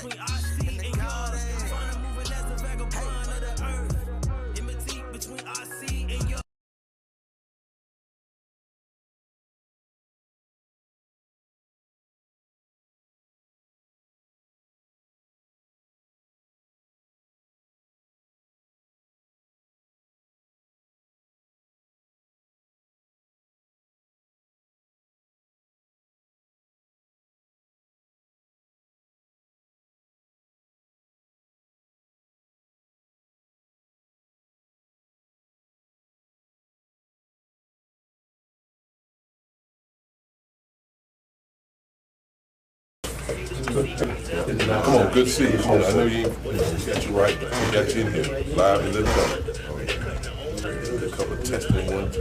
between our seat and yours. Find a moving as a vagabond of the earth. Enmity between our seat and yours. Come on, good to see you. I know you got you right. Got you in here, live and living up. A couple of testing, 1, 2.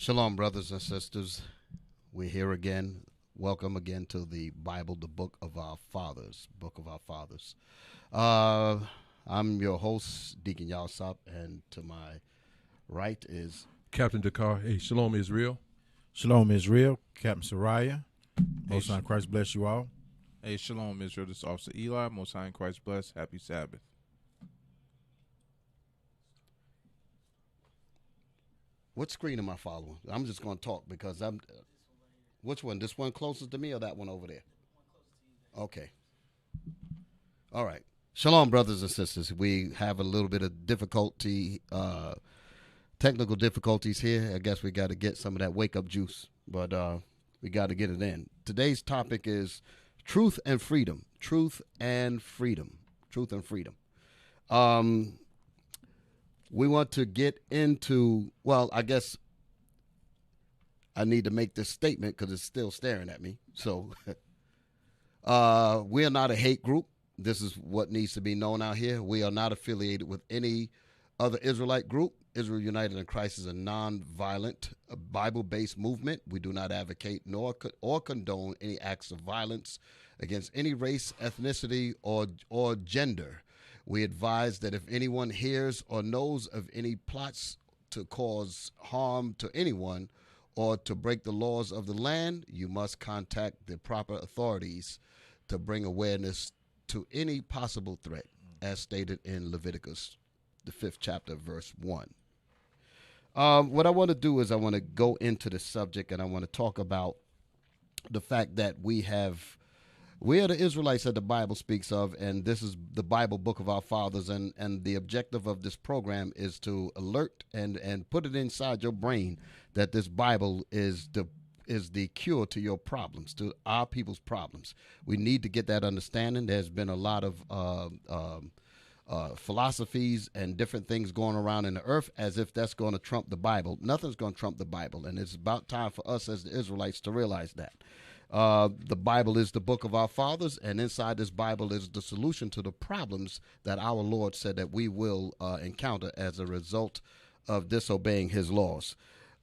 Shalom, brothers and sisters. We're here again. Welcome again to the Bible, the Book of Our Fathers. I'm your host, Deacon Yalsop, and to my right is Captain Dekar. Hey, Shalom Israel. Shalom Israel, Captain Sariah. Most High in Christ bless you all. Hey, Shalom Israel, this is Officer Eli. Most High in Christ bless. Happy Sabbath. What screen am I following? I'm just going to talk because I'm. Which one? This one closest to me or that one over there? Okay. All right. Shalom, brothers and sisters. We have a little bit of difficulty, technical difficulties here. I guess we got to get some of that wake-up juice, but we got to get it in. Today's topic is truth and freedom. Truth and freedom. Truth and freedom. We want to get into, well, I guess I need to make this statement because it's still staring at me. So we are not a hate group. This is what needs to be known out here. We are not affiliated with any other Israelite group. Israel United in Christ is a non-violent, Bible-based movement. We do not advocate nor condone any acts of violence against any race, ethnicity, or gender. We advise that if anyone hears or knows of any plots to cause harm to anyone or to break the laws of the land, you must contact the proper authorities to bring awareness to any possible threat, as stated in Leviticus, the 5th chapter, verse 1. What I want to do is I want to go into the subject and I want to talk about the fact that we are the Israelites that the Bible speaks of, and this is the Bible, Book of Our Fathers, and the objective of this program is to alert and put it inside your brain that this Bible is the cure to your problems, to our people's problems. We need to get that understanding. There's been a lot of philosophies and different things going around in the earth as if that's going to trump the Bible. Nothing's going to trump the Bible, and it's about time for us as the Israelites to realize that. The Bible is the book of our fathers, and inside this Bible is the solution to the problems that our Lord said that we will encounter as a result of disobeying his laws.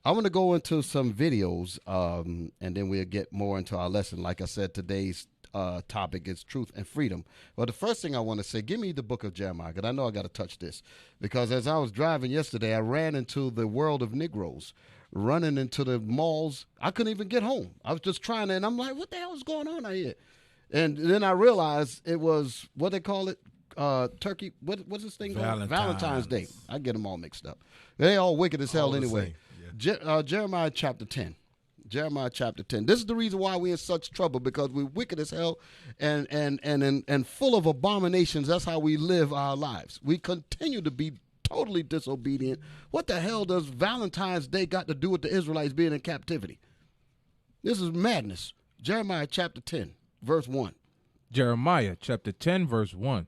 I want to go into some videos, and then we'll get more into our lesson. Like I said, today's topic is truth and freedom. Well, the first thing I want to say, give me the book of Jeremiah, because I know I got to touch this. Because as I was driving yesterday, I ran into the world of Negroes, running into the malls. I couldn't even get home. I was just trying to, and I'm like, what the hell is going on out here? And then I realized it was, what they call it, turkey, what's this thing called? Valentine's Day. I get them all mixed up. They all wicked as hell anyway. Yeah. Jeremiah chapter 10. Jeremiah chapter 10. This is the reason why we're in such trouble, because we're wicked as hell and full of abominations. That's how we live our lives. We continue to be totally disobedient. What the hell does Valentine's Day got to do with the Israelites being in captivity? This is madness. Jeremiah chapter 10, verse 1. Jeremiah chapter 10, verse 1.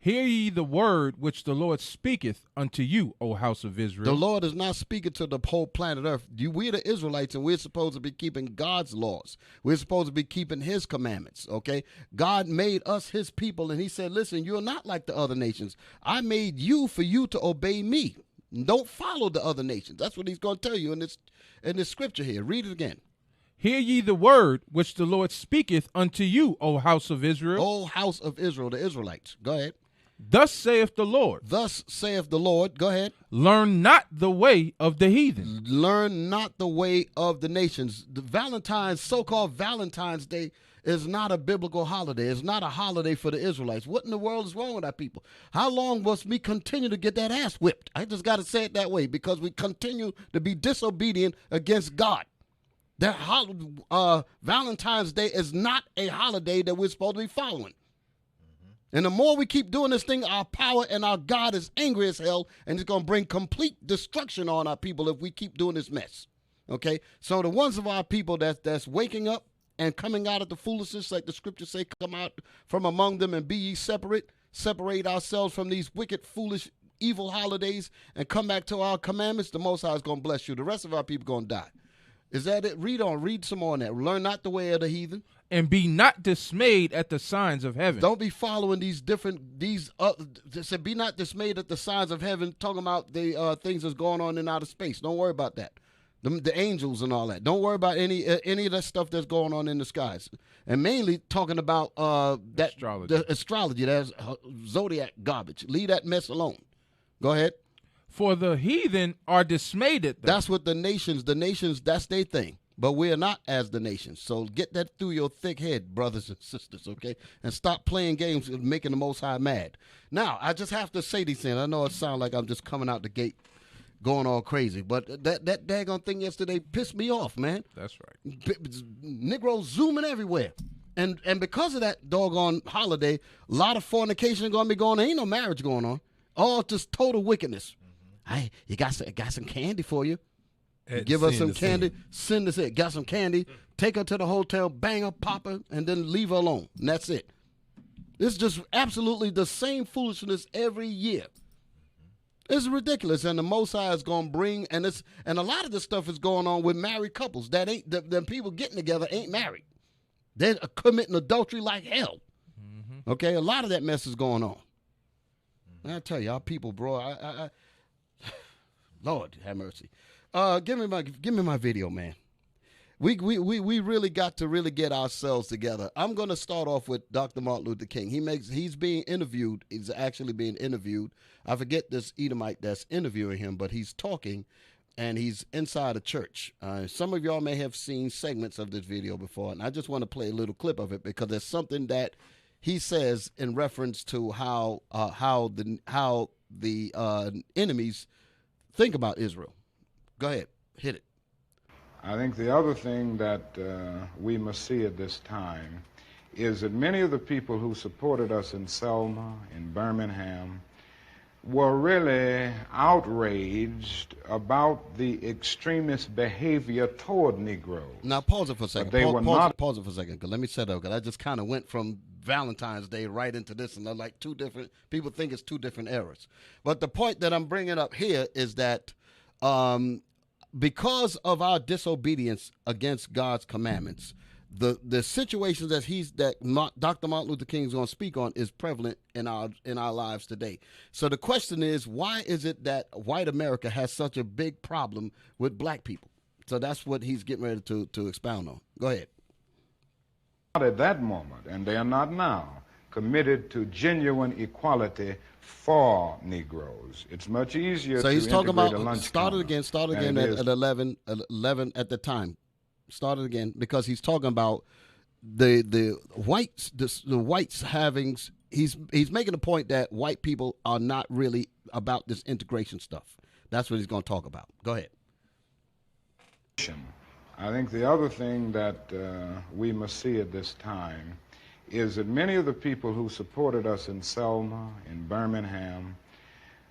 Hear ye the word which the Lord speaketh unto you, O house of Israel. The Lord is not speaking to the whole planet Earth. We're the Israelites, and we're supposed to be keeping God's laws. We're supposed to be keeping his commandments, okay? God made us his people, and he said, listen, you're not like the other nations. I made you for you to obey me. Don't follow the other nations. That's what he's going to tell you in this scripture here. Read it again. Hear ye the word which the Lord speaketh unto you, O house of Israel. O house of Israel, the Israelites. Go ahead. Thus saith the Lord. Thus saith the Lord. Go ahead. Learn not the way of the heathen. Learn not the way of the nations. The so-called Valentine's Day is not a biblical holiday. It's not a holiday for the Israelites. What in the world is wrong with our people? How long must we continue to get that ass whipped? I just got to say it that way, because we continue to be disobedient against God. That Valentine's Day is not a holiday that we're supposed to be following. And the more we keep doing this thing, our power and our God is angry as hell, and it's going to bring complete destruction on our people if we keep doing this mess. Okay? So the ones of our people that's waking up and coming out of the foolishness, like the scriptures say, come out from among them and be ye separate, separate ourselves from these wicked, foolish, evil holidays and come back to our commandments, the Most High is going to bless you. The rest of our people going to die. Is that it? Read some more on that. Learn not the way of the heathen. And be not dismayed at the signs of heaven. Don't be following be not dismayed at the signs of heaven, talking about the things that's going on in outer space. Don't worry about that. the angels and all that. Don't worry about any of that stuff that's going on in the skies. And mainly talking about that the astrology, that's zodiac garbage. Leave that mess alone. Go ahead. For the heathen are dismayed at them. That's what the nations, that's their thing. But we're not as the nations. So get that through your thick head, brothers and sisters, okay? And stop playing games and making the Most High mad. Now, I just have to say these things. I know it sounds like I'm just coming out the gate going all crazy, but that daggone thing yesterday pissed me off, man. That's right. Negroes zooming everywhere. And because of that doggone holiday, a lot of fornication going to be going on. Ain't no marriage going on. All just total wickedness. Hey, you got some candy for you. Give her some candy. Send us it. Got some candy. Take her to the hotel, bang her, pop her, and then leave her alone. And that's it. It's just absolutely the same foolishness every year. It's ridiculous, and the Most High is going to bring, and a lot of this stuff is going on with married couples that ain't the people getting together ain't married. They're committing adultery like hell. Mm-hmm. Okay, a lot of that mess is going on. And I tell you, our people, bro. I Lord have mercy. Give me my video, man. We really got to really get ourselves together. I'm going to start off with Dr. Martin Luther King. He's being interviewed. He's actually being interviewed. I forget this Edomite that's interviewing him, but he's talking, and he's inside a church. Some of y'all may have seen segments of this video before, and I just want to play a little clip of it because there's something that he says in reference to how the enemies think about Israel. Go ahead, hit it. I think the other thing that we must see at this time is that many of the people who supported us in Selma, in Birmingham, were really outraged about the extremist behavior toward Negroes. Now, pause it for a second. Pause it for a second, because let me set up, because I just kind of went from Valentine's Day right into this, and they're like two different, people think it's two different eras. But the point that I'm bringing up here is that because of our disobedience against God's commandments, the situations that Dr. Martin Luther King is going to speak on is prevalent in our lives today. So the question is, why is it that white America has such a big problem with black people? So that's what he's getting ready to expound on. Go ahead. At that moment, and they are not now, committed to genuine equality for Negroes. It's much easier. So he's talking about start it again at 11 at the time. Start it again, because he's talking about the whites having. He's making the point that white people are not really about this integration stuff. That's what he's going to talk about. Go ahead. I think the other thing that we must see at this time is that many of the people who supported us in Selma, in Birmingham,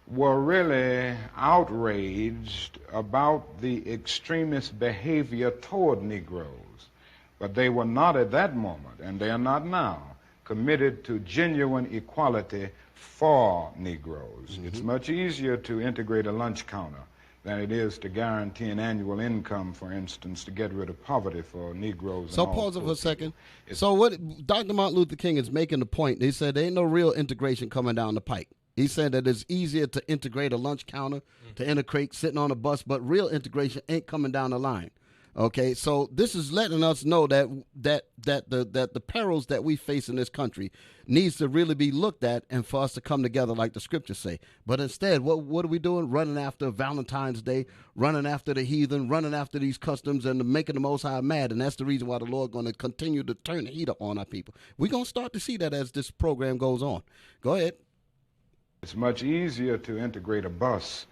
were really outraged about the extremist behavior toward Negroes. But they were not at that moment, and they are not now, committed to genuine equality for Negroes. Mm-hmm. It's much easier to integrate a lunch counter than it is to guarantee an annual income, for instance, to get rid of poverty for Negroes. So pause it for a second. So what Dr. Martin Luther King is making the point, he said there ain't no real integration coming down the pike. He said that it's easier to integrate a lunch counter, to integrate sitting on a bus, but real integration ain't coming down the line. Okay, so this is letting us know that the perils that we face in this country needs to really be looked at, and for us to come together like the scriptures say. But instead, what are we doing? Running after Valentine's Day, running after the heathen, running after these customs, and making the Most High mad. And that's the reason why the Lord going to continue to turn the heat up on our people. We're going to start to see that as this program goes on. Go ahead. It's much easier to integrate a bus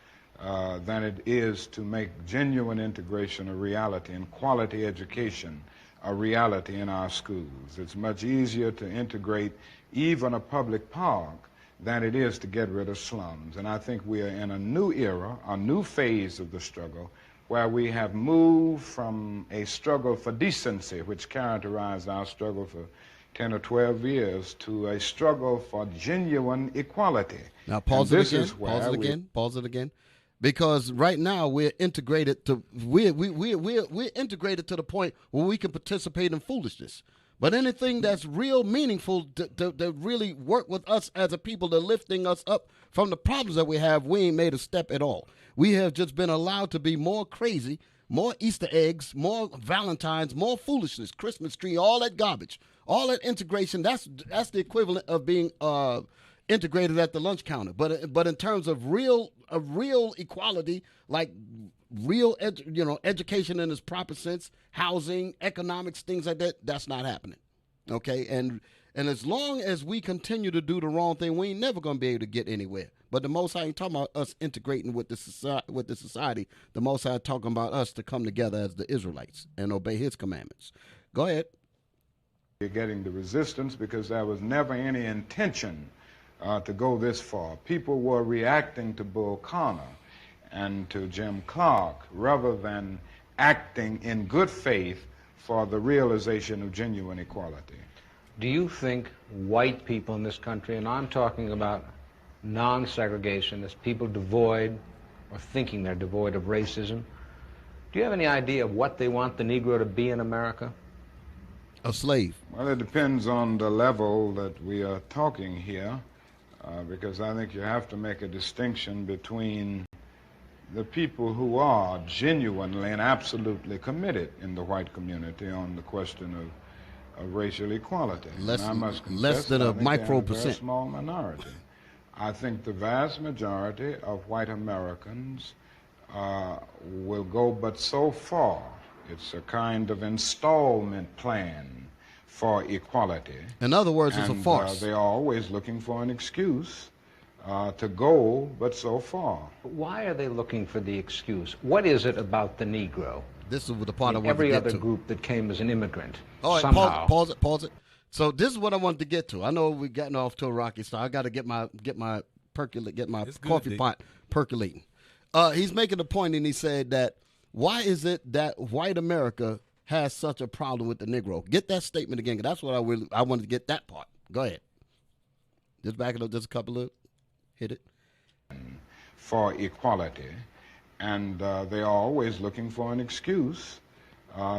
than it is to make genuine integration a reality and quality education a reality in our schools. It's much easier to integrate even a public park than it is to get rid of slums. And I think we are in a new era, a new phase of the struggle, where we have moved from a struggle for decency, which characterized our struggle for 10 or 12 years, to a struggle for genuine equality. Now pause it again. Because right now we're integrated to we're integrated to the point where we can participate in foolishness. But anything that's real meaningful to really work with us as a people, to lifting us up from the problems that we have, we ain't made a step at all. We have just been allowed to be more crazy, more Easter eggs, more Valentine's, more foolishness, Christmas tree, all that garbage, all that integration. That's the equivalent of being integrated at the lunch counter. But in terms of real equality, like real education in its proper sense, housing, economics, things like that, that's not happening. Okay, and as long as we continue to do the wrong thing, we ain't never gonna be able to get anywhere. But the Most High ain't talking about us integrating with the society. The Most High talking about us to come together as the Israelites and obey His commandments. Go ahead. You're getting the resistance because there was never any intention to go this far. People were reacting to Bull Connor and to Jim Clark rather than acting in good faith for the realization of genuine equality. Do you think white people in this country, and I'm talking about non-segregationists, people devoid or thinking they're devoid of racism, do you have any idea of what they want the Negro to be in America? A slave. Well, it depends on the level that we are talking here, because I think you have to make a distinction between the people who are genuinely and absolutely committed in the white community on the question of racial equality. Less I than a think micro they're a very percent. small minority. I think the vast majority of white Americans will go but so far. It's a kind of installment plan for equality. In other words, it's a farce. They are always looking for an excuse to go but so far. Why are they looking for the excuse? What is it about the Negro? This is the part I wanted Every to get other to. group that came as an immigrant, All right, somehow. pause it. So this is what I wanted to get to. I know we've gotten off to a rocky start. I got to get my coffee pot percolating. He's making a point, and he said that why is it that white America has such a problem with the Negro? Get that statement again, 'cause that's what I wanted to get that part. Go ahead. Just back it up just a couple of, hit it. For equality, and they are always looking for an excuse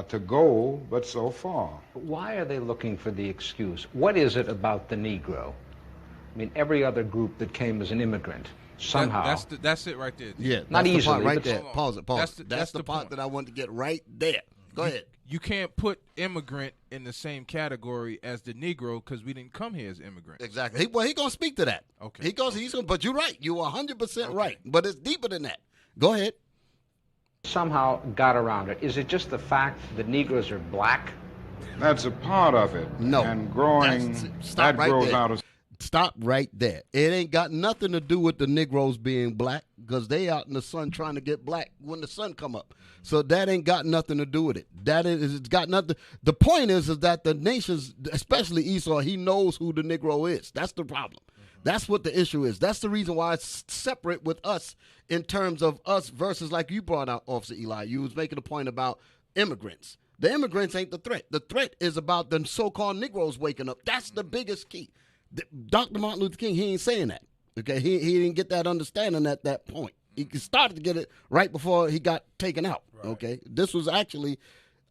to go but so far. Why are they looking for the excuse? What is it about the Negro? I mean, every other group that came as an immigrant, somehow. That's it right there. Yeah, Not that's the easily, part right but- there. Pause it. That's the part point. that I wanted to get right there. Go ahead. You can't put immigrant in the same category as the Negro because we didn't come here as immigrants. Exactly. He gonna speak to that. Okay. He's gonna. But you're right. You are 100% right. But it's deeper than that. Go ahead. Somehow got around it. Is it just the fact that Negroes are black? That's a part of it. No. And growing, Stop that right grows there. out of... Stop right there. It ain't got nothing to do with the Negroes being black because they out in the sun trying to get black when the sun come up. So that ain't got nothing to do with it. It's got nothing. The point is that the nations, especially Esau, he knows who the Negro is. That's the problem. That's what the issue is. That's the reason why it's separate with us in terms of us versus, like you brought out, Officer Eli. You was making a point about immigrants. The immigrants ain't the threat. The threat is about the so-called Negroes waking up. That's the biggest key. Dr. Martin Luther King, he ain't saying that. Okay, he didn't get that understanding at that point. He started to get it right before he got taken out. Right. Okay, this was actually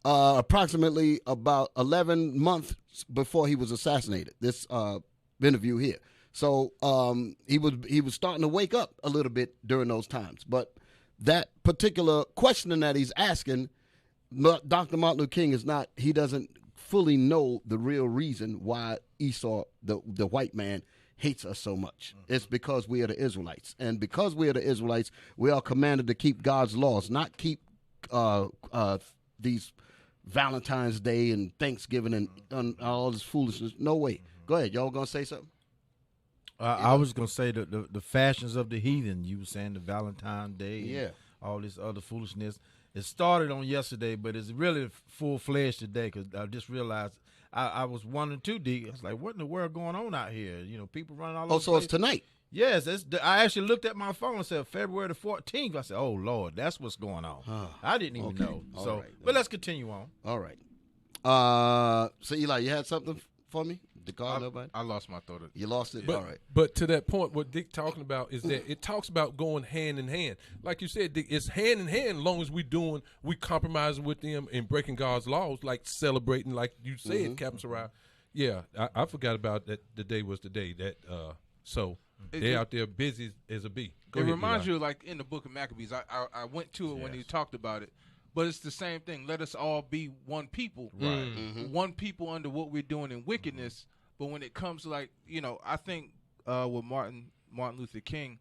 approximately about 11 months before he was assassinated. This interview here. So he was starting to wake up a little bit during those times. But that particular question that he's asking, Dr. Martin Luther King he doesn't fully know the real reason why Esau, the white man, hates us so much. Mm-hmm. It's because we are the Israelites. And because we are the Israelites, we are commanded to keep God's laws, not keep these Valentine's Day and Thanksgiving and all this foolishness. No way. Mm-hmm. Go ahead. Y'all going to say something? I was going to say the fashions of the heathen. You were saying the Valentine's Day. Yeah. All this other foolishness. It started on yesterday, but it's really full-fledged today because I just realized I was wondering too, D. I was like, what in the world going on out here? You know, people running all over. Oh, so it's tonight? Yes. I actually looked at my phone and said February the 14th. I said, oh, Lord, that's what's going on. I didn't even know. So, right, but let's continue on. All right. So, Eli, you had something for me? Dekar, nobody? I lost my thought. You lost it? But, all right. But to that point, what Dick talking about is that it talks about going hand in hand. Like you said, Dick, it's hand in hand as long as we compromising with them and breaking God's laws, like celebrating, like you said, Captain Sarai. Yeah, I forgot about that. The day was the day that, so they're out there busy as a bee. It reminds you, like in the book of Maccabees, I went to it when he talked about it, but it's the same thing. Let us all be one people, right? One people under what we're doing in wickedness. But when it comes to, like, I think with Martin Luther King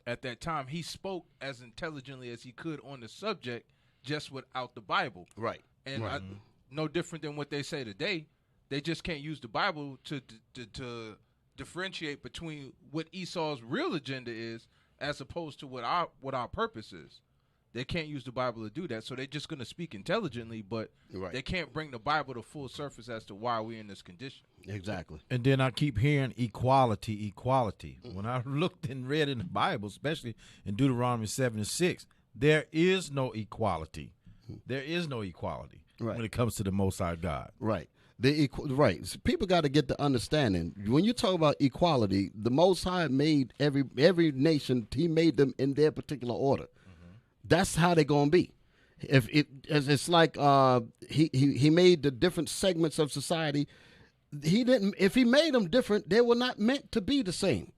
at that time, he spoke as intelligently as he could on the subject, just without the Bible, right? And no different than what they say today. They just can't use the Bible to differentiate between what Esau's real agenda is, as opposed to what our purpose is. They can't use the Bible to do that, so they're just going to speak intelligently, but they can't bring the Bible to full surface as to why we're in this condition. Exactly. And then I keep hearing equality. When I looked and read in the Bible, especially in Deuteronomy 7:6, there is no equality. There is no equality when it comes to the Most High God. Right. So people got to get the understanding. When you talk about equality, the Most High made every nation. He made them in their particular order. That's how they're gonna be. It's like he made the different segments of society. He didn't. If he made them different, they were not meant to be the same.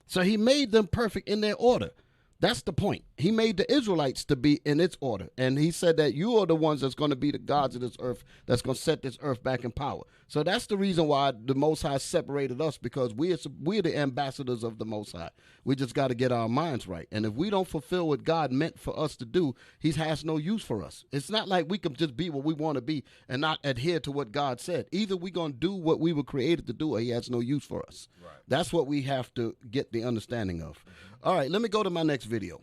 So he made them perfect in their order. That's the point. He made the Israelites to be in its order. And he said that you are the ones that's going to be the gods of this earth, that's going to set this earth back in power. So that's the reason why the Most High separated us, because we're the ambassadors of the Most High. We just got to get our minds right. And if we don't fulfill what God meant for us to do, he has no use for us. It's not like we can just be what we want to be and not adhere to what God said. Either we're going to do what we were created to do, or he has no use for us. Right. That's what we have to get the understanding of. All right, let me go to my next video.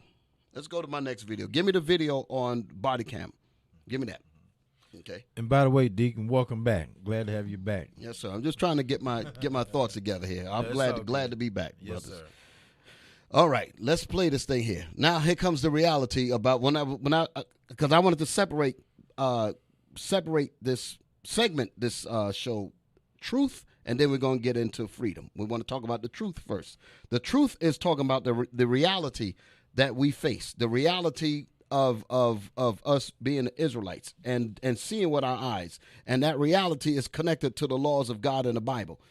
Let's go to my next video. Give me the video on body cam. Give me that. Okay. And by the way, Deacon, welcome back. Glad to have you back. Yes, sir. I'm just trying to get my thoughts together here. I'm glad to be back, yes, brothers. Sir. All right, let's play this thing here. Now here comes the reality about because I wanted to separate this segment, this show, truth. And then we're going to get into freedom. We want to talk about the truth first. The truth is talking about the reality that we face, the reality of us being the Israelites and seeing with our eyes. And that reality is connected to the laws of God in the Bible.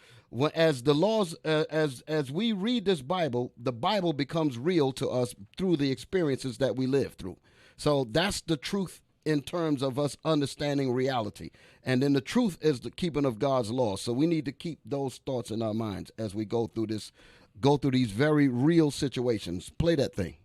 As the laws, as we read this Bible, the Bible becomes real to us through the experiences that we live through. So that's the truth in terms of us understanding reality. And then the truth is the keeping of God's law. So we need to keep those thoughts in our minds as we go through these very real situations. Play that thing.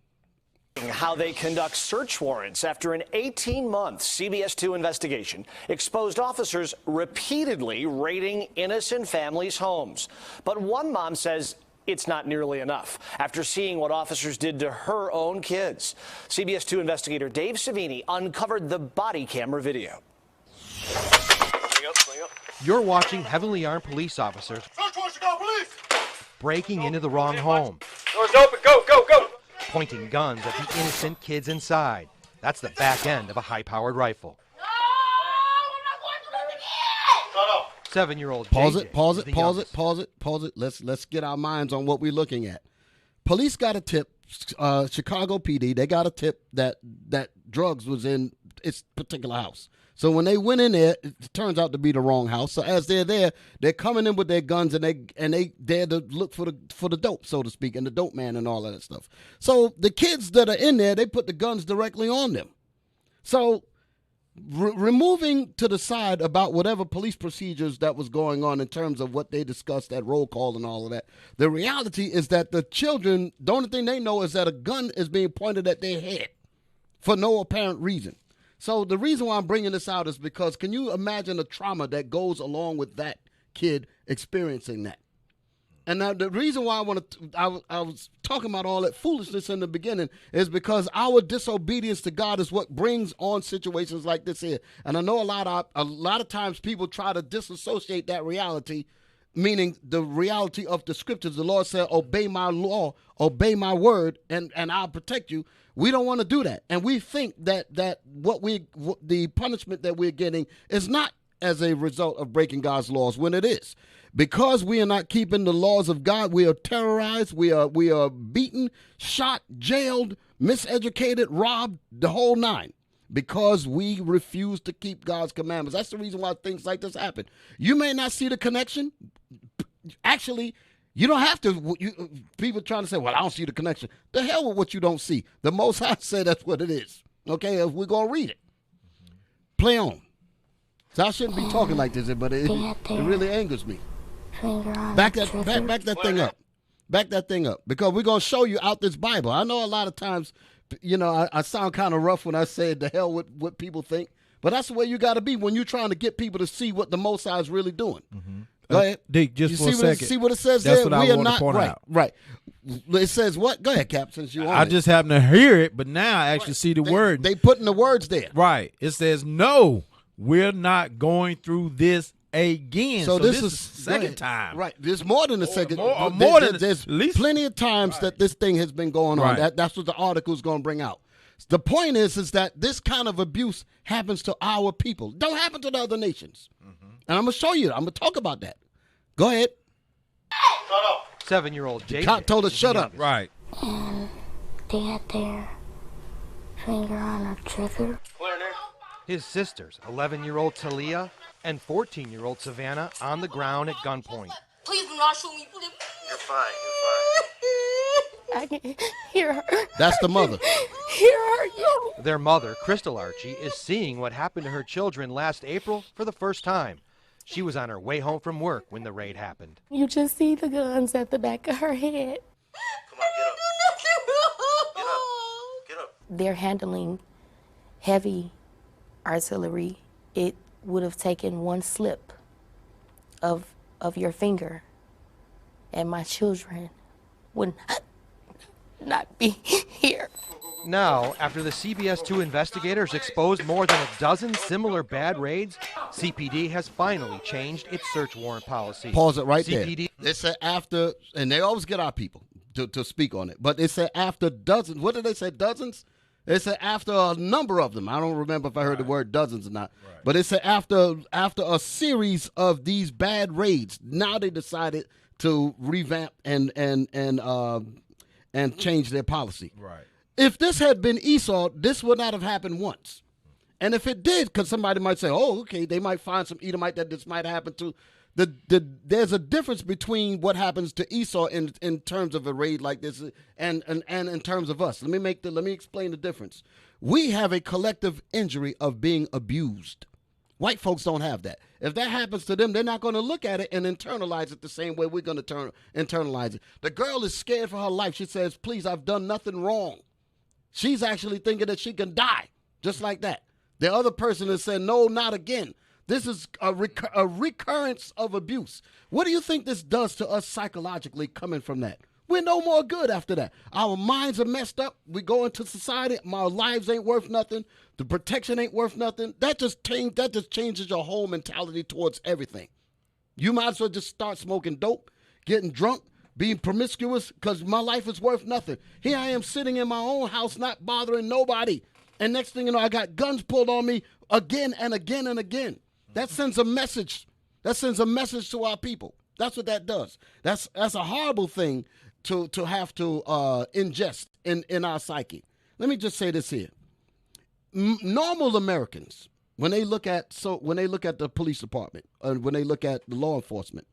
How they conduct search warrants after an 18-month CBS 2 investigation exposed officers repeatedly raiding innocent families' homes. But one mom says it's not nearly enough after seeing what officers did to her own kids. CBS 2 investigator Dave Savini uncovered the body camera video. You're watching heavily armed police officers breaking into the wrong home. Doors open, go, go, go! Pointing guns at the innocent kids inside. That's the back end of a high-powered rifle. 7-year-old Pause JJ it. Let's get our minds on what we're looking at. Police got a tip, Chicago PD, they got a tip that drugs was in its particular house. So when they went in there, it turns out to be the wrong house. So as they're there, they're coming in with their guns and they dare to look for the dope, so to speak, and the dope man and all of that stuff. So the kids that are in there, they put the guns directly on them. So removing to the side about whatever police procedures that was going on in terms of what they discussed at roll call and all of that, the reality is that the children, the only thing they know is that a gun is being pointed at their head for no apparent reason. So the reason why I'm bringing this out is because can you imagine the trauma that goes along with that kid experiencing that? And now the reason why I was talking about all that foolishness in the beginning is because our disobedience to God is what brings on situations like this here. And I know a lot of times people try to disassociate that reality, meaning the reality of the scriptures. The Lord said, obey my law, obey my word, and I'll protect you. We don't want to do that. And we think that the punishment that we're getting is not as a result of breaking God's laws, when it is. Because we are not keeping the laws of God, we are terrorized, we are beaten, shot, jailed, miseducated, robbed, the whole nine. Because we refuse to keep God's commandments. That's the reason why things like this happen. You may not see the connection. Actually, you don't have to. People trying to say, well, I don't see the connection. The hell with what you don't see. The Most High said that's what it is. Okay, if we're going to read it. Play on. So I shouldn't be talking like this, but it really angers me. Back that thing up. Back that thing up. Because we're going to show you out this Bible. I know a lot of times, I sound kind of rough when I say the hell with what people think. But that's the way you got to be when you're trying to get people to see what the Most High is really doing. Mm-hmm. Go ahead. Dick, just for a second. See what it says That's there? what I want to point out. Right. It says what? Go ahead, Cap, since you on I it. just happen to hear it, but now I actually see the word. They putting the words there. Right. It says, no, we're not going through this again. So this is the second time. Right. There's more than the second. There's plenty of times that this thing has been going on. Right. That's what the article is going to bring out. The point is that this kind of abuse happens to our people. Don't happen to the other nations. Mm-hmm. And I'm going to show you. I'm going to talk about that. Go ahead. Shut up. 7-year-old Jake. Cop told us shut up. Right. And they had their finger on a trigger. His sisters, 11-year-old Talia and 14-year-old Savannah, on the ground at gunpoint. Please do not shoot me. Please. You're fine. I can hear her. That's the mother. Hear her yell. Their mother, Crystal Archie, is seeing what happened to her children last April for the first time. She was on her way home from work when the raid happened. You just see the guns at the back of her head. Come on, get up. Get up. They're handling heavy artillery. It would have taken one slip of your finger, and my children would not be here. Now, after the CBS 2 investigators exposed more than a dozen similar bad raids, CPD has finally changed its search warrant policy. Pause it right there. CPD. They said after, and they always get our people to speak on it, but they said after dozens. What did they say, dozens? They said after a number of them. I don't remember if I heard the word dozens or not. Right. But they said after a series of these bad raids, now they decided to revamp and change their policy. Right. If this had been Esau, this would not have happened once. And if it did, because somebody might say, oh, okay, they might find some Edomite that this might happen to. There's a difference between what happens to Esau in terms of a raid like this and in terms of us. Let me explain the difference. We have a collective injury of being abused. White folks don't have that. If that happens to them, they're not going to look at it and internalize it the same way we're going to internalize it. The girl is scared for her life. She says, please, I've done nothing wrong. She's actually thinking that she can die, just like that. The other person is saying, no, not again. This is a recurrence of abuse. What do you think this does to us psychologically coming from that? We're no more good after that. Our minds are messed up. We go into society. Our lives ain't worth nothing. The protection ain't worth nothing. That just changes your whole mentality towards everything. You might as well just start smoking dope, getting drunk, being promiscuous, because my life is worth nothing. Here I am sitting in my own house, not bothering nobody. And next thing you know, I got guns pulled on me again and again and again. That sends a message. That sends a message to our people. That's what that does. That's a horrible thing to have to ingest in our psyche. Let me just say this here. Normal Americans, when they look at the police department, when they look at the law enforcement,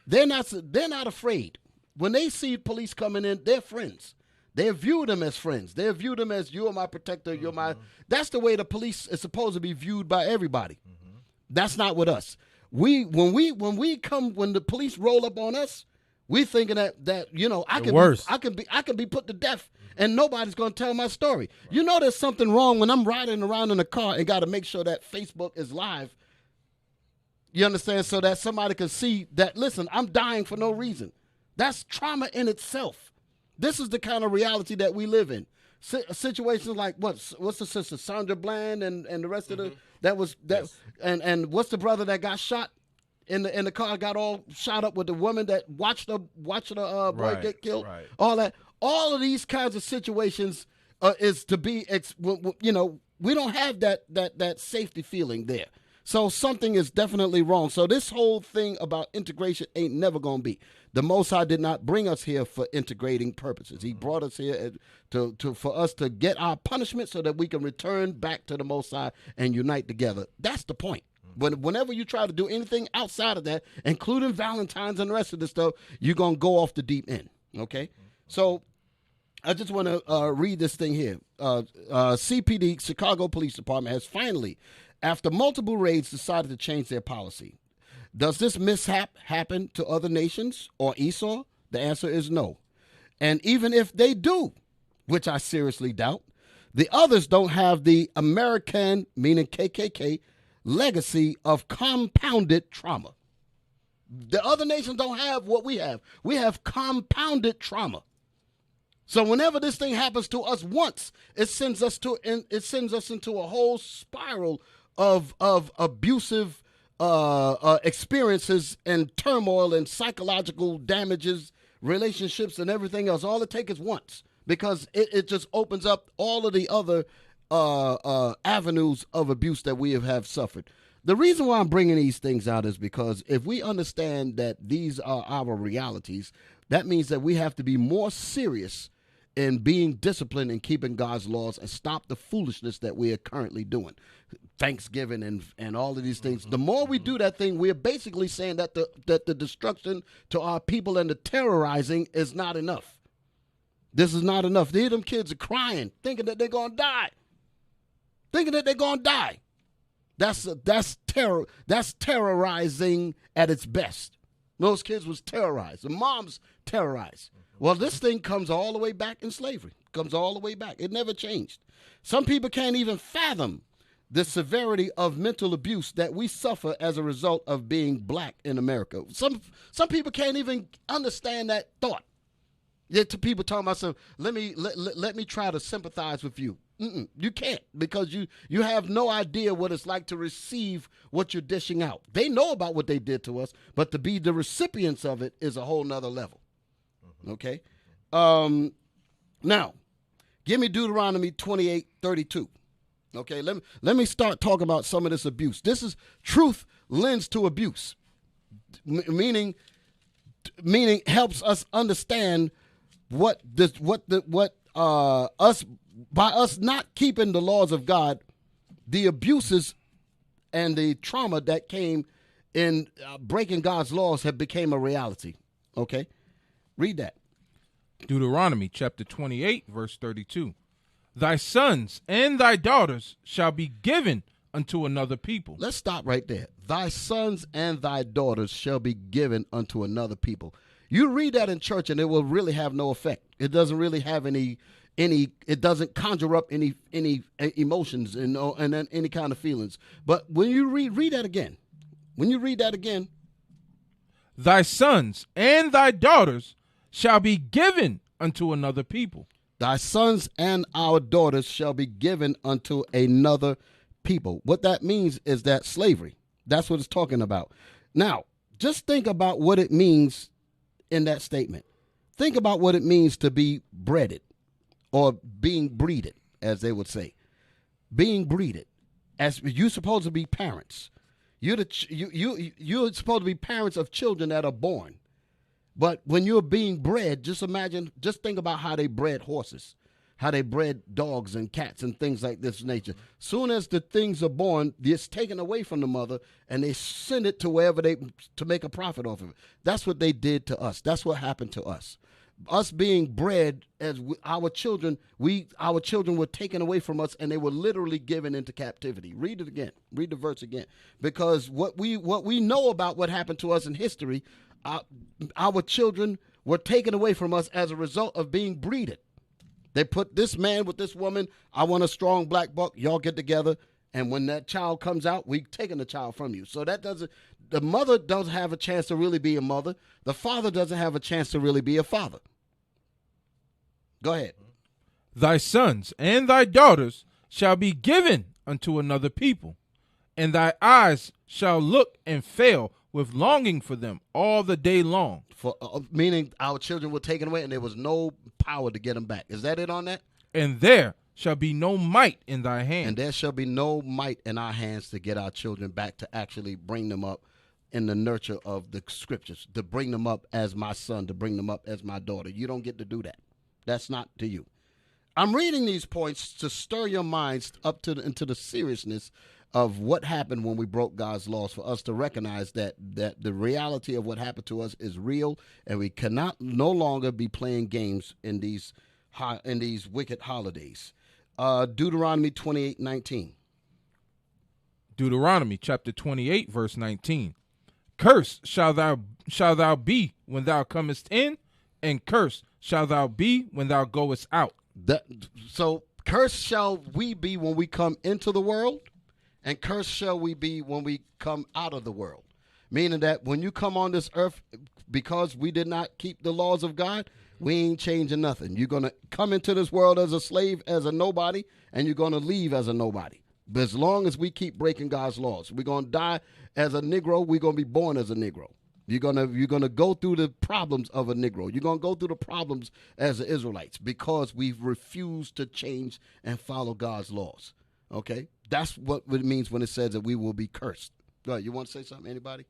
they're not afraid. When they see police coming in, they're friends. They view them as friends. They view them as, you are my protector. You're my. That's the way the police is supposed to be viewed by everybody. Mm-hmm. That's not with us. When the police roll up on us, we thinking that I can be put to death and nobody's gonna tell my story. Right. You know, there's something wrong when I'm riding around in a car and got to make sure that Facebook is live. You understand? So that somebody can see that. Listen, I'm dying for no reason. That's trauma in itself. This is the kind of reality that we live in. Situations like what's the sister Sandra Bland and the rest of and what's the brother that got shot in the car, got all shot up with the woman that watched the boy get killed. Right. All of these kinds of situations is to be we don't have that safety feeling there. So something is definitely wrong. So this whole thing about integration ain't never going to be. The Most High did not bring us here for integrating purposes. He brought us here for us to get our punishment so that we can return back to the Most High and unite together. That's the point. Whenever you try to do anything outside of that, including Valentine's and the rest of this stuff, you're going to go off the deep end, okay? So I just want to read this thing here. CPD, Chicago Police Department, has finally, after multiple raids, decided to change their policy. Does this mishap happen to other nations or Esau? The answer is no. And even if they do, which I seriously doubt, the others don't have the American, meaning KKK, legacy of compounded trauma. The other nations don't have what we have. We have compounded trauma. So whenever this thing happens to us once, it sends us into a whole spiral of abusive experiences and turmoil and psychological damages, relationships, and everything else. All it takes is once, because it just opens up all of the other avenues of abuse that we have suffered. The reason why I'm bringing these things out is because if we understand that these are our realities, that means that we have to be more serious in being disciplined and keeping God's laws and stop the foolishness that we are currently doing. Thanksgiving and all of these things. The more we do that thing, we're basically saying that the destruction to our people and the terrorizing is not enough. This is not enough. Them kids are crying, thinking that they're going to die. That's terror. That's terrorizing at its best. Those kids was terrorized. The moms terrorized. Well, this thing comes all the way back in slavery. Comes all the way back. It never changed. Some people can't even fathom the severity of mental abuse that we suffer as a result of being black in America. Some people can't even understand that thought. Yet people talking about, let me try to sympathize with you. You can't, because you have no idea what it's like to receive what you're dishing out. They know about what they did to us, but to be the recipients of it is a whole nother level. Okay? Now, give me Deuteronomy 28:32. Okay, let me start talking about some of this abuse. This is truth lends to abuse, meaning helps us understand by us not keeping the laws of God, the abuses and the trauma that came in breaking God's laws have became a reality. Okay, read that. Deuteronomy chapter 28, verse 32. Thy sons and thy daughters shall be given unto another people. Let's stop right there. Thy sons and thy daughters shall be given unto another people. You read that in church and it will really have no effect. It doesn't really have any it doesn't conjure up any emotions and any kind of feelings. But when you read that again, thy sons and thy daughters shall be given unto another people. Thy sons and our daughters shall be given unto another people. What that means is that slavery. That's what it's talking about. Now, just think about what it means in that statement. Think about what it means to be breeded, or being breeded, as they would say. Being breeded. As you're supposed to be parents. You're supposed to be parents of children that are born. But when you're being bred, just think about how they bred horses, how they bred dogs and cats and things like this nature. Soon as the things are born, it's taken away from the mother and they send it to wherever to make a profit off of it. That's what they did to us. That's what happened to us. Us being bred as our children were taken away from us and they were literally given into captivity. Read it again. Read the verse again. Because what we know about what happened to us in history, our children were taken away from us as a result of being breeded. They put this man with this woman. I want a strong black buck. Y'all get together. And when that child comes out, we've taken the child from you. So the mother doesn't have a chance to really be a mother. The father doesn't have a chance to really be a father. Go ahead. Thy sons and thy daughters shall be given unto another people, and thy eyes shall look and fail with longing for them all the day long. Meaning our children were taken away and there was no power to get them back. Is that it on that? And there shall be no might in thy hand. And there shall be no might in our hands to get our children back, to actually bring them up in the nurture of the scriptures, to bring them up as my son, to bring them up as my daughter. You don't get to do that. That's not to you. I'm reading these points to stir your minds up into the seriousness of what happened when we broke God's laws, for us to recognize that the reality of what happened to us is real, and we cannot no longer be playing games in these wicked holidays. Deuteronomy 28:19. Deuteronomy chapter 28, verse 19. Cursed shall thou be when thou comest in, and cursed shall thou be when thou goest out. So cursed shall we be when we come into the world, and cursed shall we be when we come out of the world. Meaning that when you come on this earth, because we did not keep the laws of God, we ain't changing nothing. You're going to come into this world as a slave, as a nobody, and you're going to leave as a nobody. But as long as we keep breaking God's laws, we're going to die as a Negro. We're going to be born as a Negro. You're gonna go through the problems of a Negro. You're going to go through the problems as the Israelites because we've refused to change and follow God's laws. Okay? That's what it means when it says that we will be cursed. You want to say something, anybody?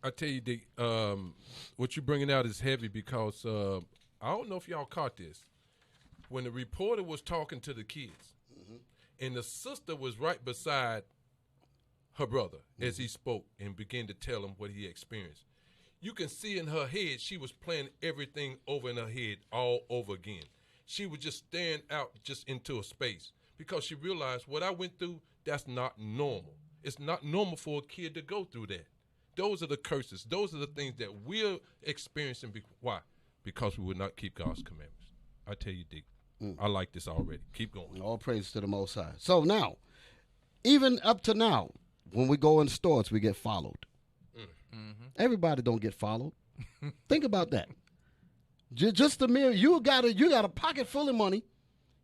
I tell you, Dick, what you're bringing out is heavy because I don't know if y'all caught this. When the reporter was talking to the kids, and the sister was right beside her brother as he spoke and began to tell him what he experienced, you can see in her head she was playing everything over in her head all over again. She was just staring out just into a space because she realized what I went through, that's not normal. It's not normal for a kid to go through that. Those are the curses. Those are the things that we're experiencing. Why? Because we would not keep God's commandments. I tell you, Dick, I like this already. Keep going. All praise to the Most High. So now, even up to now, when we go in stores, we get followed. Everybody don't get followed. Think about that. Just the mere, you got a pocket full of money.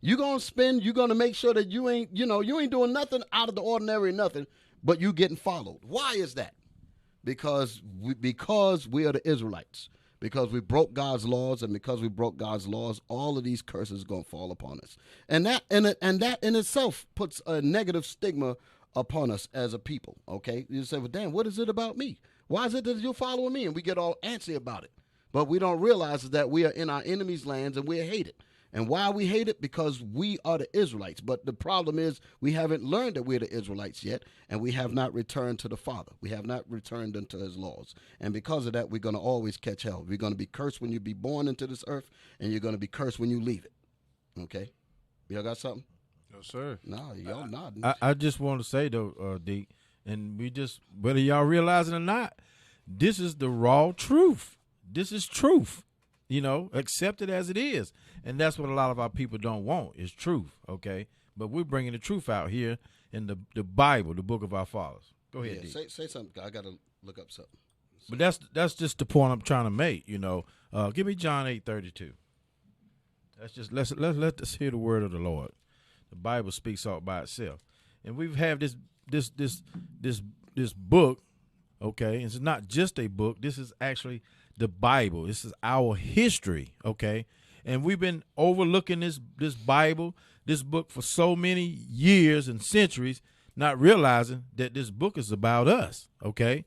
You're going to spend, you're going to make sure that you ain't doing nothing out of the ordinary, nothing, but you getting followed. Why is that? Because we are the Israelites. Because we broke God's laws, and because we broke God's laws, all of these curses are going to fall upon us. And that in itself puts a negative stigma upon us as a people, okay? You say, well, damn, what is it about me? Why is it that you're following me? And we get all antsy about it. But we don't realize that we are in our enemy's lands and we're hated. And why we hate it? Because we are the Israelites. But the problem is we haven't learned that we're the Israelites yet, and we have not returned to the Father. We have not returned unto his laws. And because of that, we're going to always catch hell. We're going to be cursed when you be born into this earth, and you're going to be cursed when you leave it. Okay? Y'all got something? No, sir. No, y'all nodding. I just want to say, though, D, and whether y'all realize it or not, this is the raw truth. This is truth. Accept it as it is. And that's what a lot of our people don't want is truth, okay? But we're bringing the truth out here in the Bible, the book of our fathers. Go ahead, D. Say something. I got to look up something. But that's just the point I'm trying to make, Give me John 8:32. That's just let us hear the word of the Lord. The Bible speaks all by itself. And we've had this book, okay? It's not just a book. This is actually the Bible. This is our history, okay? And we've been overlooking this Bible, this book for so many years and centuries, not realizing that this book is about us, okay?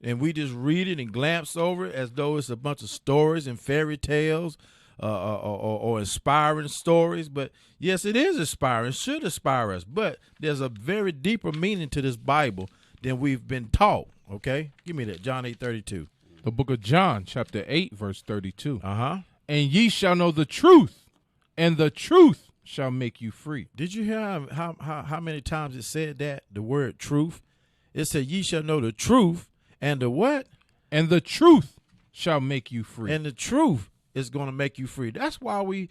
And we just read it and glance over it as though it's a bunch of stories and fairy tales or inspiring stories. But yes, it is inspiring, should inspire us. But there's a very deeper meaning to this Bible than we've been taught, okay? Give me that, John 8:32. The book of John, chapter 8, verse 32. Uh-huh. And ye shall know the truth, and the truth shall make you free. Did you hear how many times it said that, the word truth? It said, ye shall know the truth, and the what? And the truth shall make you free. And the truth is going to make you free. That's why we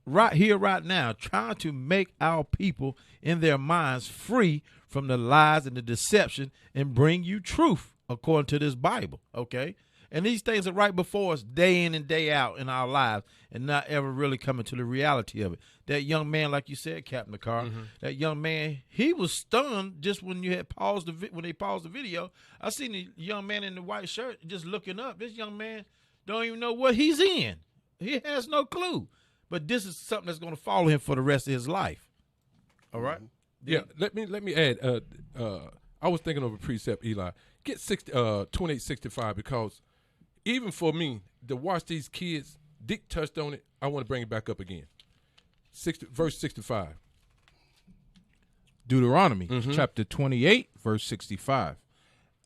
right here, right now, trying to make our people in their minds free from the lies and the deception and bring you truth according to this Bible, okay? And these things are right before us day in and day out in our lives and not ever really coming to the reality of it. That young man, like you said, Captain Dekar, that young man, he was stunned just when you had when they paused the video. I seen the young man in the white shirt just looking up. This young man don't even know what he's in. He has no clue. But this is something that's going to follow him for the rest of his life. All right? Yeah, let me add. I was thinking of a precept, Eli. Get 2865 because even for me to watch these kids, Dick touched on it. I want to bring it back up again. Verse 65. Deuteronomy chapter 28, verse 65.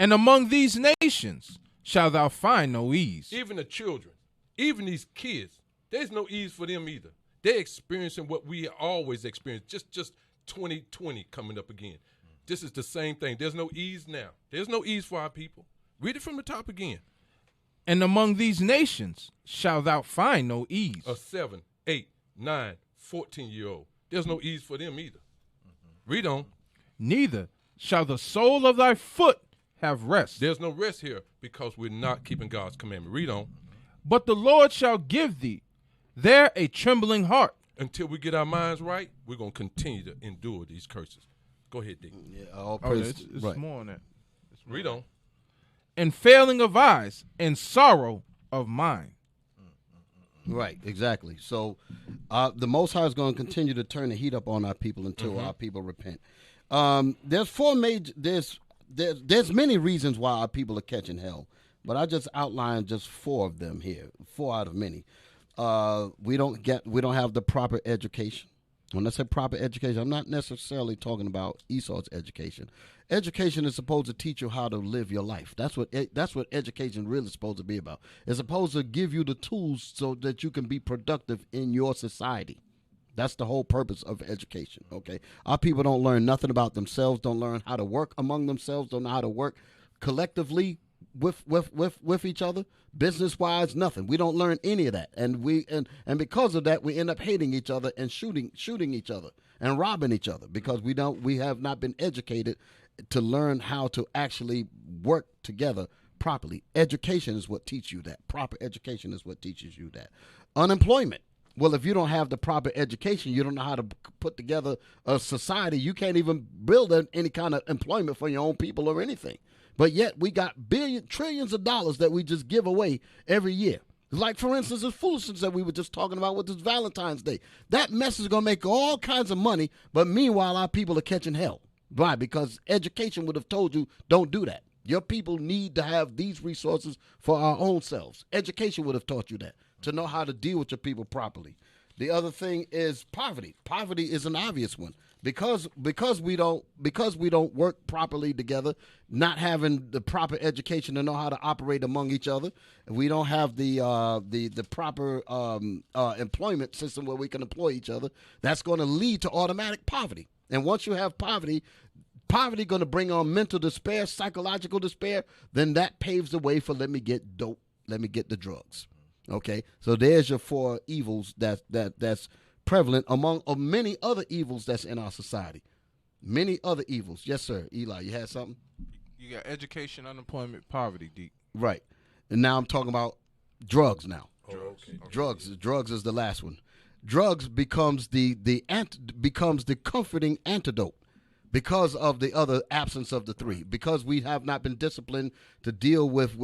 And among these nations shalt thou find no ease. Even the children, even these kids, There's no ease for them either. They're experiencing what we always experience. Just 2020 coming up again. This is the same thing. There's no ease now. There's no ease for our people. Read it from the top again. And among these nations shalt thou find no ease. A 7, 8, 9, 14-year-old. There's no ease for them either. Read on. Neither shall the sole of thy foot have rest. There's no rest here because we're not keeping God's commandment. Read on. But the Lord shall give thee there a trembling heart. Until we get our minds right, we're going to continue to endure these curses. Go ahead, Dick. Yeah, all It's right. more on that. Read on. And failing of eyes and sorrow of mind. Right, exactly. So the Most High is going to continue to turn the heat up on our people until our people repent. There's four major. There's many reasons why our people are catching hell, but I just outlined just four of them here. 4 out of many. We don't have the proper education. When I say proper education, I'm not necessarily talking about Esau's education. Education is supposed to teach you how to live your life. That's what education really is supposed to be about. It's supposed to give you the tools so that you can be productive in your society. That's the whole purpose of education, okay? Our people don't learn nothing about themselves, don't learn how to work among themselves, don't know how to work collectively with each other, business-wise, nothing. We don't learn any of that. And because of that, we end up hating each other and shooting each other and robbing each other because we have not been educated to learn how to actually work together properly. Education is what teaches you that. Proper education is what teaches you that. Unemployment. Well, if you don't have the proper education, you don't know how to put together a society. You can't even build any kind of employment for your own people or anything. But yet we got trillions of dollars that we just give away every year. Like, for instance, the foolishness that we were just talking about with this Valentine's Day. That mess is going to make all kinds of money, but meanwhile our people are catching hell. Why? Because education would have told you, don't do that. Your people need to have these resources for our own selves. Education would have taught you that, to know how to deal with your people properly. The other thing is poverty. Poverty is an obvious one. Because we don't work properly together, not having the proper education to know how to operate among each other, we don't have the proper employment system where we can employ each other. That's going to lead to automatic poverty. And once you have poverty going to bring on mental despair, psychological despair. Then that paves the way for let me get dope, let me get the drugs. Okay, so there's your 4 evils that's prevalent among many other evils that's in our society. Many other evils. Yes, sir. Eli, you had something? You got education, unemployment, poverty, Deke. Right. And now I'm talking about drugs now. Okay. Drugs is the last one. Drugs becomes the comforting antidote because of the other absence of the 3. Because we have not been disciplined to deal with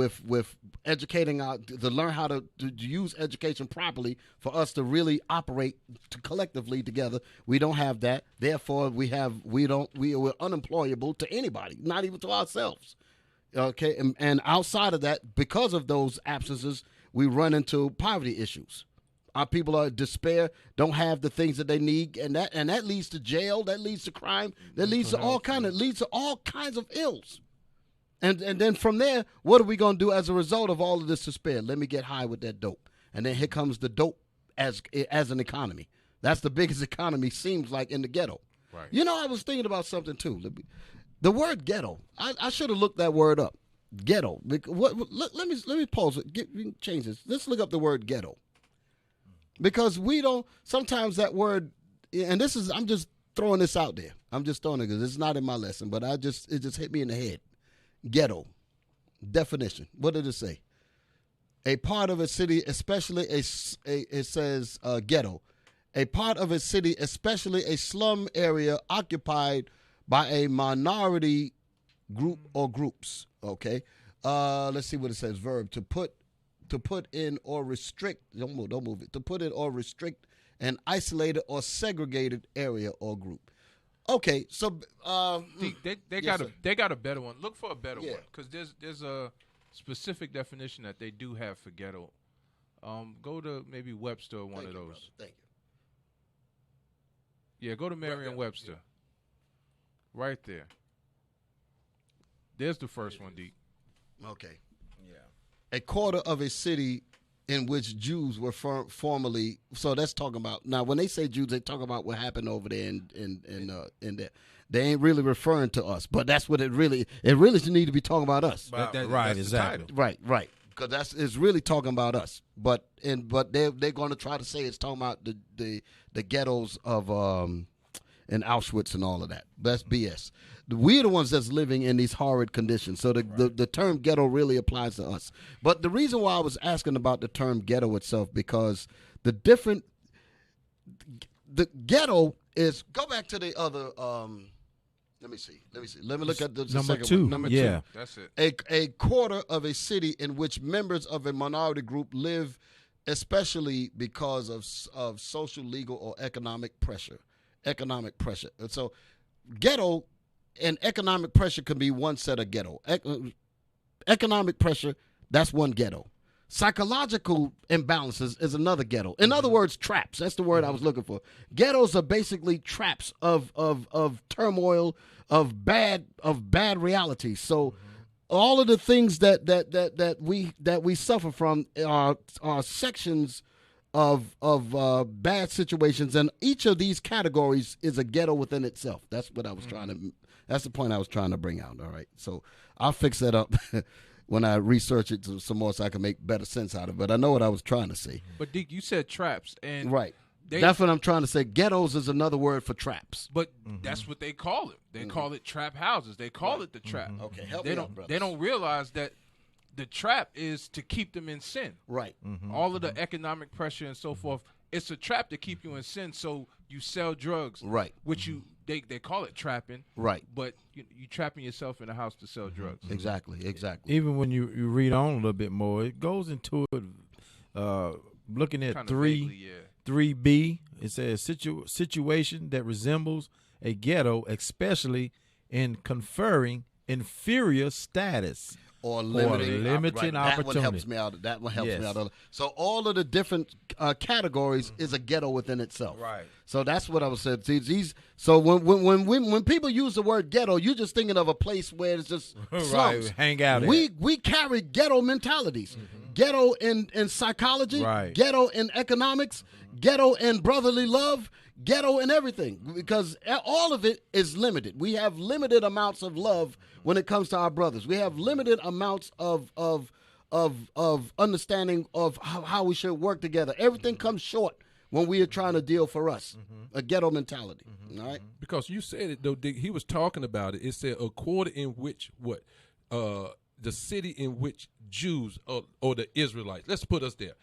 educating to learn how to use education properly for us to really operate collectively together. We don't have that. Therefore, we're unemployable to anybody, not even to ourselves. Okay, and outside of that, because of those absences, we run into poverty issues. Our people are in despair, don't have the things that they need, and that leads to jail, that leads to crime, that leads to all kinds of ills. And then from there, what are we going to do as a result of all of this despair? Let me get high with that dope. And then here comes the dope as an economy. That's the biggest economy, seems like, in the ghetto. Right. You know, I was thinking about something too. The word ghetto, I should have looked that word up. Ghetto. Let me pause it. Change this. Let's look up the word ghetto. Because we don't, sometimes that word, and I'm just throwing this out there. I'm just throwing it because it's not in my lesson, but it just hit me in the head. Ghetto. Definition. What did it say? A part of a city, especially it says ghetto. A part of a city, especially a slum area occupied by a minority group or groups. Okay. Let's see what it says. Verb, to put in or restrict, don't move it, to put in or restrict an isolated or segregated area or group. Okay, so they got a better one. Look for a better one because there's a specific definition that they do have for ghetto. Go to maybe Webster or one of those. Brother. Thank you. Yeah, go to Merriam-Webster. Right there. There's the first one, Deke. Okay. A quarter of a city in which Jews were formerly. So that's talking about now. When they say Jews, they talk about what happened over there in there. They ain't really referring to us, but that's what it really should need to be talking about us. Right, exactly. Right. Because it's really talking about us. But they're going to try to say it's talking about the ghettos of in Auschwitz and all of that. That's BS. We're the ones that's living in these horrid conditions. So the term ghetto really applies to us. But the reason why I was asking about the term ghetto itself, because the ghetto is, go back to the other, let me see. Let me look at the number second two. one. Number Yeah. two. That's it. A quarter of a city in which members of a minority group live, especially because of social, legal, or economic pressure. And so ghetto and economic pressure can be one set of ghetto. Economic pressure, that's one ghetto. Psychological imbalances is another ghetto. In other words, traps. That's the word I was looking for. Ghettos are basically traps of turmoil, of bad reality. So all of the things that we suffer from are sections of bad situations, and each of these categories is a ghetto within itself. That's what I was trying to. That's the point I was trying to bring out. All right, so I'll fix that up when I research it some more, so I can make better sense out of it. But I know what I was trying to say. But Deke, you said traps, and Right. That's what I'm trying to say. Ghettos is another word for traps. But that's what they call it. They call it trap houses. They call it the trap. Okay, help they me don't. out, brothers. They don't realize that the trap is to keep them in sin. Right. All of the economic pressure and so forth. It's a trap to keep you in sin. So you sell drugs. Right. Which they call it trapping. Right. But you trapping yourself in a house to sell drugs. Exactly. Even when you read on a little bit more, it goes into it. Looking at Kinda vaguely, 3B, it says situation that resembles a ghetto, especially in conferring inferior status or limiting opportunity. That one helps me out. Me out. So all of the different categories is a ghetto within itself. Right. So that's what I was saying. So when people use the word ghetto, you're just thinking of a place where it's just slums. Right. Hang out. We carry ghetto mentalities. Ghetto in psychology. Right. Ghetto in economics. Ghetto in brotherly love. Ghetto in everything, because all of it is limited. We have limited amounts of love when it comes to our brothers. We have limited amounts of understanding of how we should work together. Everything comes short when we are trying to deal for us. A ghetto mentality. All right. Because you said it though, Dick, he was talking about it. It said a quarter in which the city in which Jews or the Israelites. Let's put us there.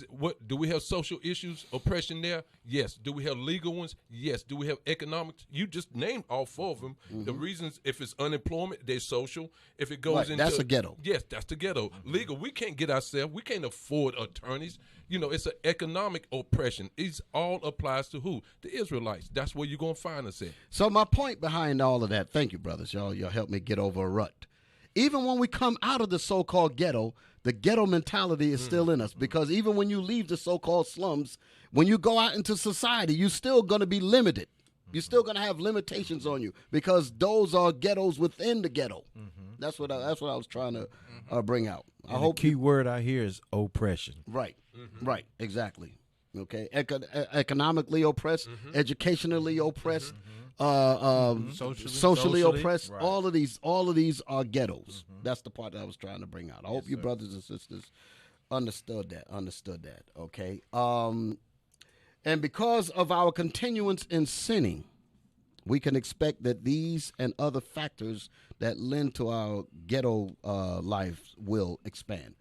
What do we have social issues, oppression there? Yes. Do we have legal ones? Yes. Do we have economics? You just named all four of them. The reasons, if it's unemployment, they're social. If it goes into that's a ghetto. Yes, that's the ghetto. Legal, we can't get ourselves. We can't afford attorneys. It's an economic oppression. It all applies to who? The Israelites. That's where you're gonna find us at. So my point behind all of that, thank you, brothers. Y'all helped me get over a rut. Even when we come out of the so-called ghetto, the ghetto mentality is still in us, because even when you leave the so-called slums, when you go out into society, you're still going to be limited. You're still going to have limitations on you, because those are ghettos within the ghetto. That's what I was trying to bring out. I hope the key word I hear is oppression. Right. Right. Exactly. Okay. Economically oppressed, educationally oppressed. Socially oppressed. Right. All of these are ghettos. That's the part that I was trying to bring out. I hope you brothers and sisters understood that. Okay. And because of our continuance in sinning, we can expect that these and other factors that lend to our ghetto life will expand.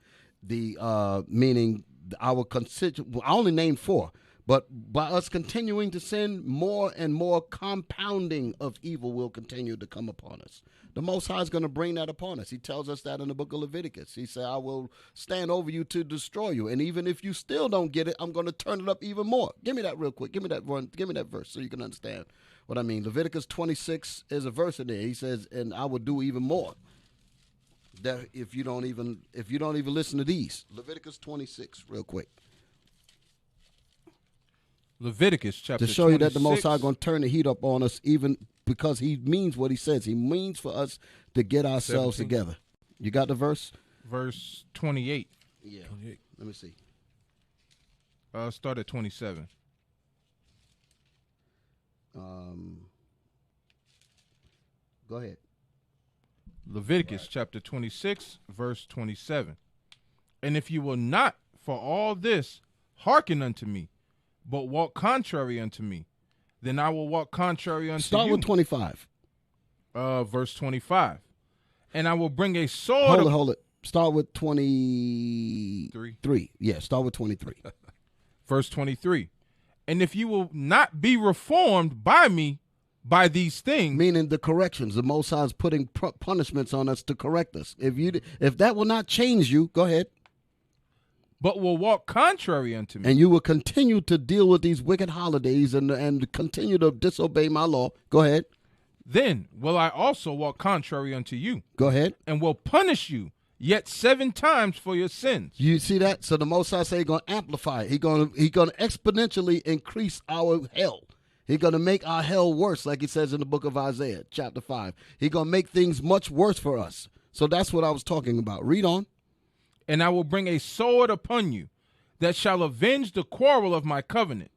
Meaning our I only named 4. But by us continuing to sin, more and more compounding of evil will continue to come upon us. The Most High is going to bring that upon us. He tells us that in the book of Leviticus. He said, I will stand over you to destroy you. And even if you still don't get it, I'm going to turn it up even more. Give me that real quick. Give me that verse so you can understand what I mean. Leviticus 26 is a verse in there. He says, and I will do even more. That if you don't even listen to these. Leviticus 26, real quick. Leviticus chapter 26. To show you that the Most High going to turn the heat up on us, even because he means what he says. He means for us to get ourselves together. You got the verse? Verse 28. Yeah. 28. Let me see. Start at 27. Go ahead. Leviticus chapter 26, verse 27. And if you will not for all this hearken unto me, but walk contrary unto me, then I will walk contrary unto you. Start with 25. Verse 25. And I will bring a sword. Hold it. Start with 23. Yeah, start with 23. Verse 23. And if you will not be reformed by me, by these things, meaning the corrections, the Most High is putting punishments on us to correct us. If that will not change you, go ahead. But will walk contrary unto me, and you will continue to deal with these wicked holidays and continue to disobey my law. Go ahead. Then will I also walk contrary unto you. Go ahead. And will punish you yet 7 times for your sins. You see that? So the Most High say He's going to amplify it. He's going to exponentially increase our hell. He's going to make our hell worse, like he says in the book of Isaiah, chapter 5. He's going to make things much worse for us. So that's what I was talking about. Read on. And I will bring a sword upon you that shall avenge the quarrel of my covenant.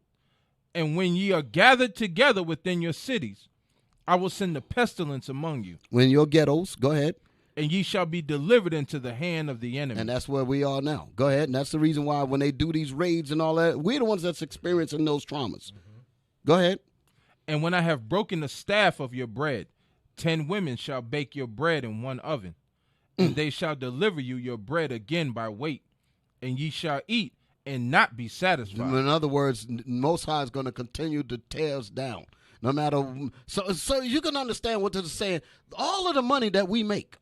And when ye are gathered together within your cities, I will send the pestilence among you. When your ghettos, go ahead. And ye shall be delivered into the hand of the enemy. And that's where we are now. Go ahead. And that's the reason why when they do these raids and all that, we're the ones that's experiencing those traumas. Go ahead. And when I have broken the staff of your bread, 10 women shall bake your bread in one oven. And they shall deliver you your bread again by weight, and ye shall eat and not be satisfied. In other words, Most High is going to continue to tear us down. No matter, so you can understand what this is saying. All of the money that we make,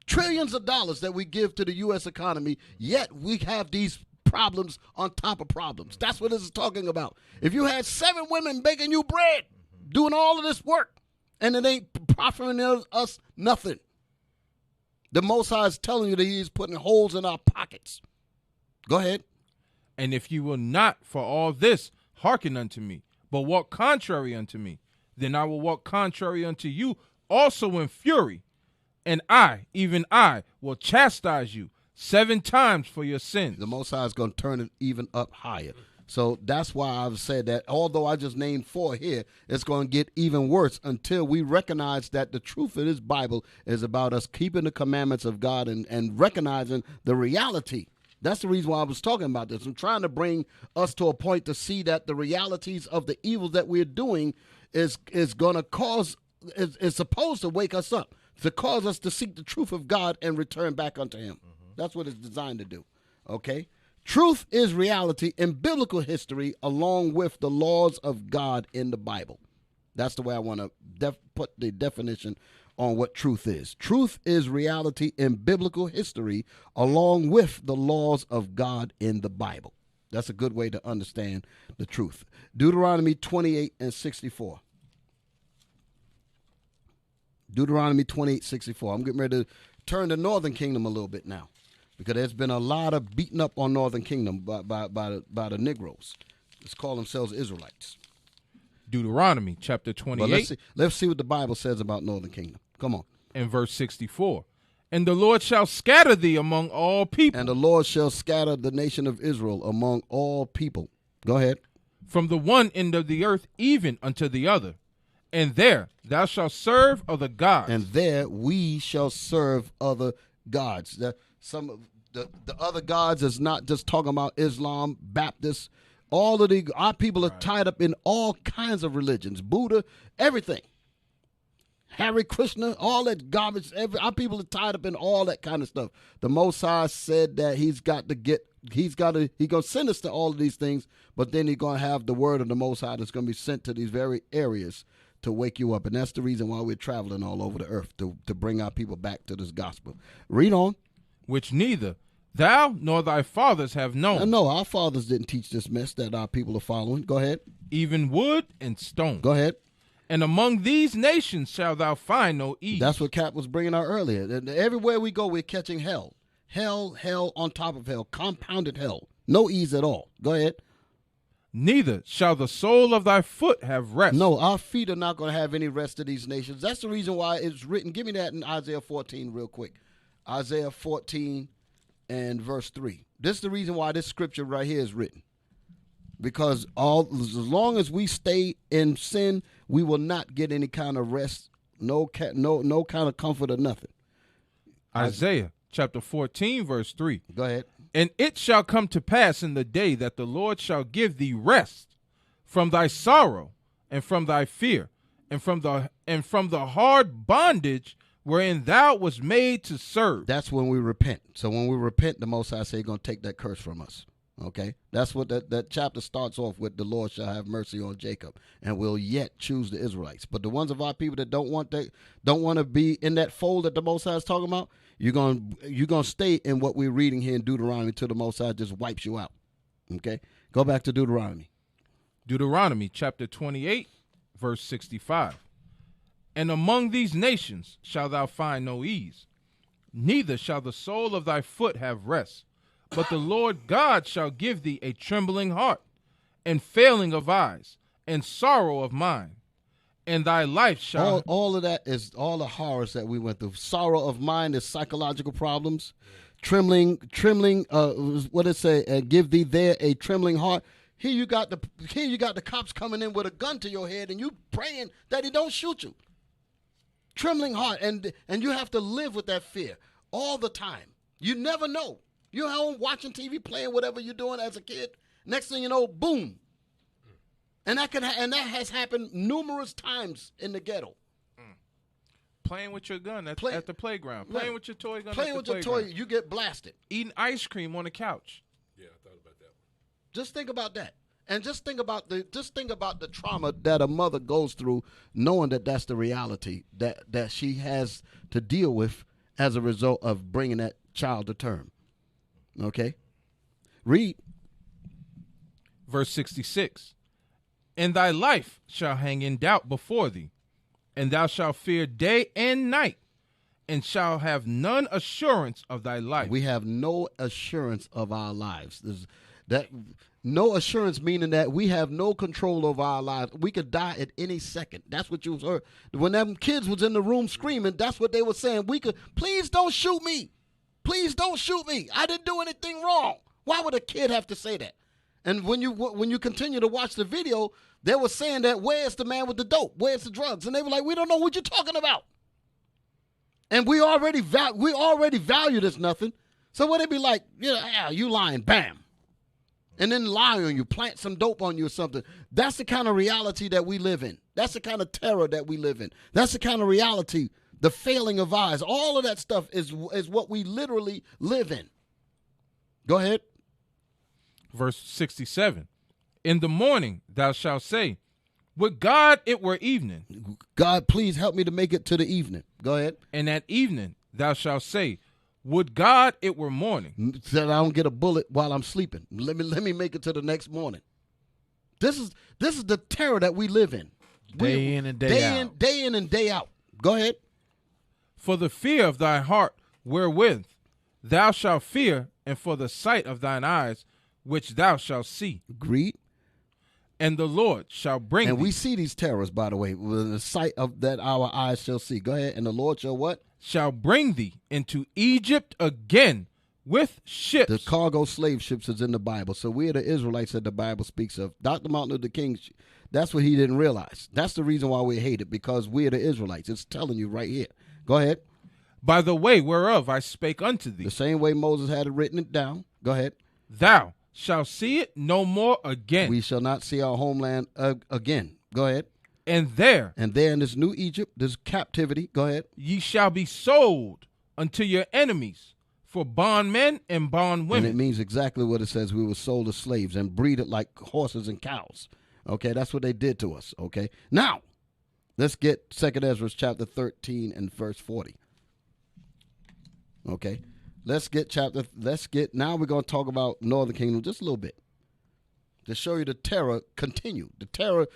trillions of dollars that we give to the U.S. economy, yet we have these problems on top of problems. That's what this is talking about. If you had 7 women baking you bread, doing all of this work, and it ain't profiting us nothing. The Most High is telling you that He's putting holes in our pockets. Go ahead. And if you will not for all this hearken unto me, but walk contrary unto me, then I will walk contrary unto you also in fury. And I, even I, will chastise you 7 times for your sins. The Most High is going to turn it even up higher. So that's why I've said that although I just named 4 here, it's going to get even worse until we recognize that the truth of this Bible is about us keeping the commandments of God and recognizing the reality. That's the reason why I was talking about this. I'm trying to bring us to a point to see that the realities of the evils that we're doing is going to cause, is supposed to wake us up, to cause us to seek the truth of God and return back unto Him. That's what it's designed to do. Okay? Truth is reality in biblical history along with the laws of God in the Bible. That's the way I want to put the definition on what truth is. Truth is reality in biblical history along with the laws of God in the Bible. That's a good way to understand the truth. Deuteronomy 28 and 64. Deuteronomy 28:64. I'm getting ready to turn the Northern Kingdom a little bit now, because there's been a lot of beating up on Northern Kingdom by the Negroes. Let's call themselves Israelites. Deuteronomy chapter 28. But let's see what the Bible says about Northern Kingdom. Come on. And verse 64. And the Lord shall scatter thee among all people. And the Lord shall scatter the nation of Israel among all people. Go ahead. From the one end of the earth even unto the other. And there thou shalt serve other gods. And there we shall serve other gods. The other gods is not just talking about Islam, Baptists. All of our people are tied up in all kinds of religions. Buddha, everything. Hare Krishna, all that garbage. Our people are tied up in all that kind of stuff. The Most High said that he's going to send us to all of these things, but then he's going to have the word of the Most High that's going to be sent to these very areas to wake you up. And that's the reason why we're traveling all over the earth, to bring our people back to this gospel. Read on. Which neither thou nor thy fathers have known. No, our fathers didn't teach this mess that our people are following. Go ahead. Even wood and stone. Go ahead. And among these nations shalt thou find no ease. That's what Cap was bringing out earlier. Everywhere we go, we're catching hell. Hell on top of hell. Compounded hell. No ease at all. Go ahead. Neither shall the sole of thy foot have rest. No, our feet are not going to have any rest to these nations. That's the reason why it's written. Give me that in Isaiah 14 real quick. Isaiah 14 and verse 3. This is the reason why this scripture right here is written. Because as long as we stay in sin, we will not get any kind of rest, no kind of comfort or nothing. Isaiah chapter 14, verse 3. Go ahead. And it shall come to pass in the day that the Lord shall give thee rest from thy sorrow and from thy fear and from the hard bondage wherein thou was made to serve. That's when we repent. So when we repent, the Most High say he's going to take that curse from us. Okay, that's what that chapter starts off with. The Lord shall have mercy on Jacob, and will yet choose the Israelites. But the ones of our people that don't want to be in that fold that the Most High is talking about, you're gonna stay in what we're reading here in Deuteronomy until the Most High just wipes you out. Okay, go back to Deuteronomy. Deuteronomy chapter 28, verse 65. And among these nations shalt thou find no ease, neither shall the sole of thy foot have rest. But the Lord God shall give thee a trembling heart, and failing of eyes, and sorrow of mind. And thy life shall... All of that is all the horrors that we went through. Sorrow of mind is psychological problems. Trembling, what it say? Give thee there a trembling heart. Here you got the cops coming in with a gun to your head, and you praying that he don't shoot you. Trembling heart, and you have to live with that fear all the time. You never know. You're home watching TV, playing whatever you're doing as a kid. Next thing you know, boom. And that has happened numerous times in the ghetto. Playing with your gun at the playground. Playing with your toy gun Playing at the with playground. your toy, you get blasted. Eating ice cream on the couch. Yeah, I thought about that one. Just think about that. And just think about the trauma that a mother goes through, knowing that that's the reality that she has to deal with as a result of bringing that child to term. Okay? Read. Verse 66. And thy life shall hang in doubt before thee, and thou shalt fear day and night, and shall have none assurance of thy life. We have no assurance of our lives. No assurance meaning that we have no control over our lives. We could die at any second. That's what you heard. When them kids was in the room screaming, that's what they were saying. Please don't shoot me. Please don't shoot me. I didn't do anything wrong. Why would a kid have to say that? And when you continue to watch the video, they were saying that, where's the man with the dope? Where's the drugs? And they were like, we don't know what you're talking about. And we already value this nothing. So what they be like, you lying, bam. And then lie on you, plant some dope on you or something. That's the kind of reality that we live in. That's the kind of terror that we live in. That's the kind of reality, the failing of eyes. All of that stuff is what we literally live in. Go ahead. Verse 67. In the morning thou shalt say, would God it were evening. God, please help me to make it to the evening. Go ahead. And at evening thou shalt say, would God it were morning. That I don't get a bullet while I'm sleeping. Let me make it to the next morning. This is the terror that we live in. Day in and day out. Day in and day out. Go ahead. For the fear of thy heart wherewith thou shalt fear, and for the sight of thine eyes which thou shalt see. Agreed. And the Lord shall bring And thee. we see these terrors, by the way, with the sight of that our eyes shall see. Go ahead. And the Lord shall what? Shall bring thee into Egypt again with ships. The cargo slave ships is in the Bible. So we are the Israelites that the Bible speaks of. Dr. Martin Luther King, that's what he didn't realize. That's the reason why we hate it, because we are the Israelites. It's telling you right here. Go ahead. By the way whereof I spake unto thee. The same way Moses had it written it down. Go ahead. Thou shalt see it no more again. We shall not see our homeland again. Go ahead. And there in this new Egypt, this captivity, go ahead. Ye shall be sold unto your enemies for bondmen and bondwomen. And it means exactly what it says. We were sold as slaves and breeded like horses and cows. Okay, that's what they did to us. Okay, now let's get 2nd Ezra chapter 13 and verse 40. Okay, now we're going to talk about Northern Kingdom just a little bit to show you the terror continue. The terror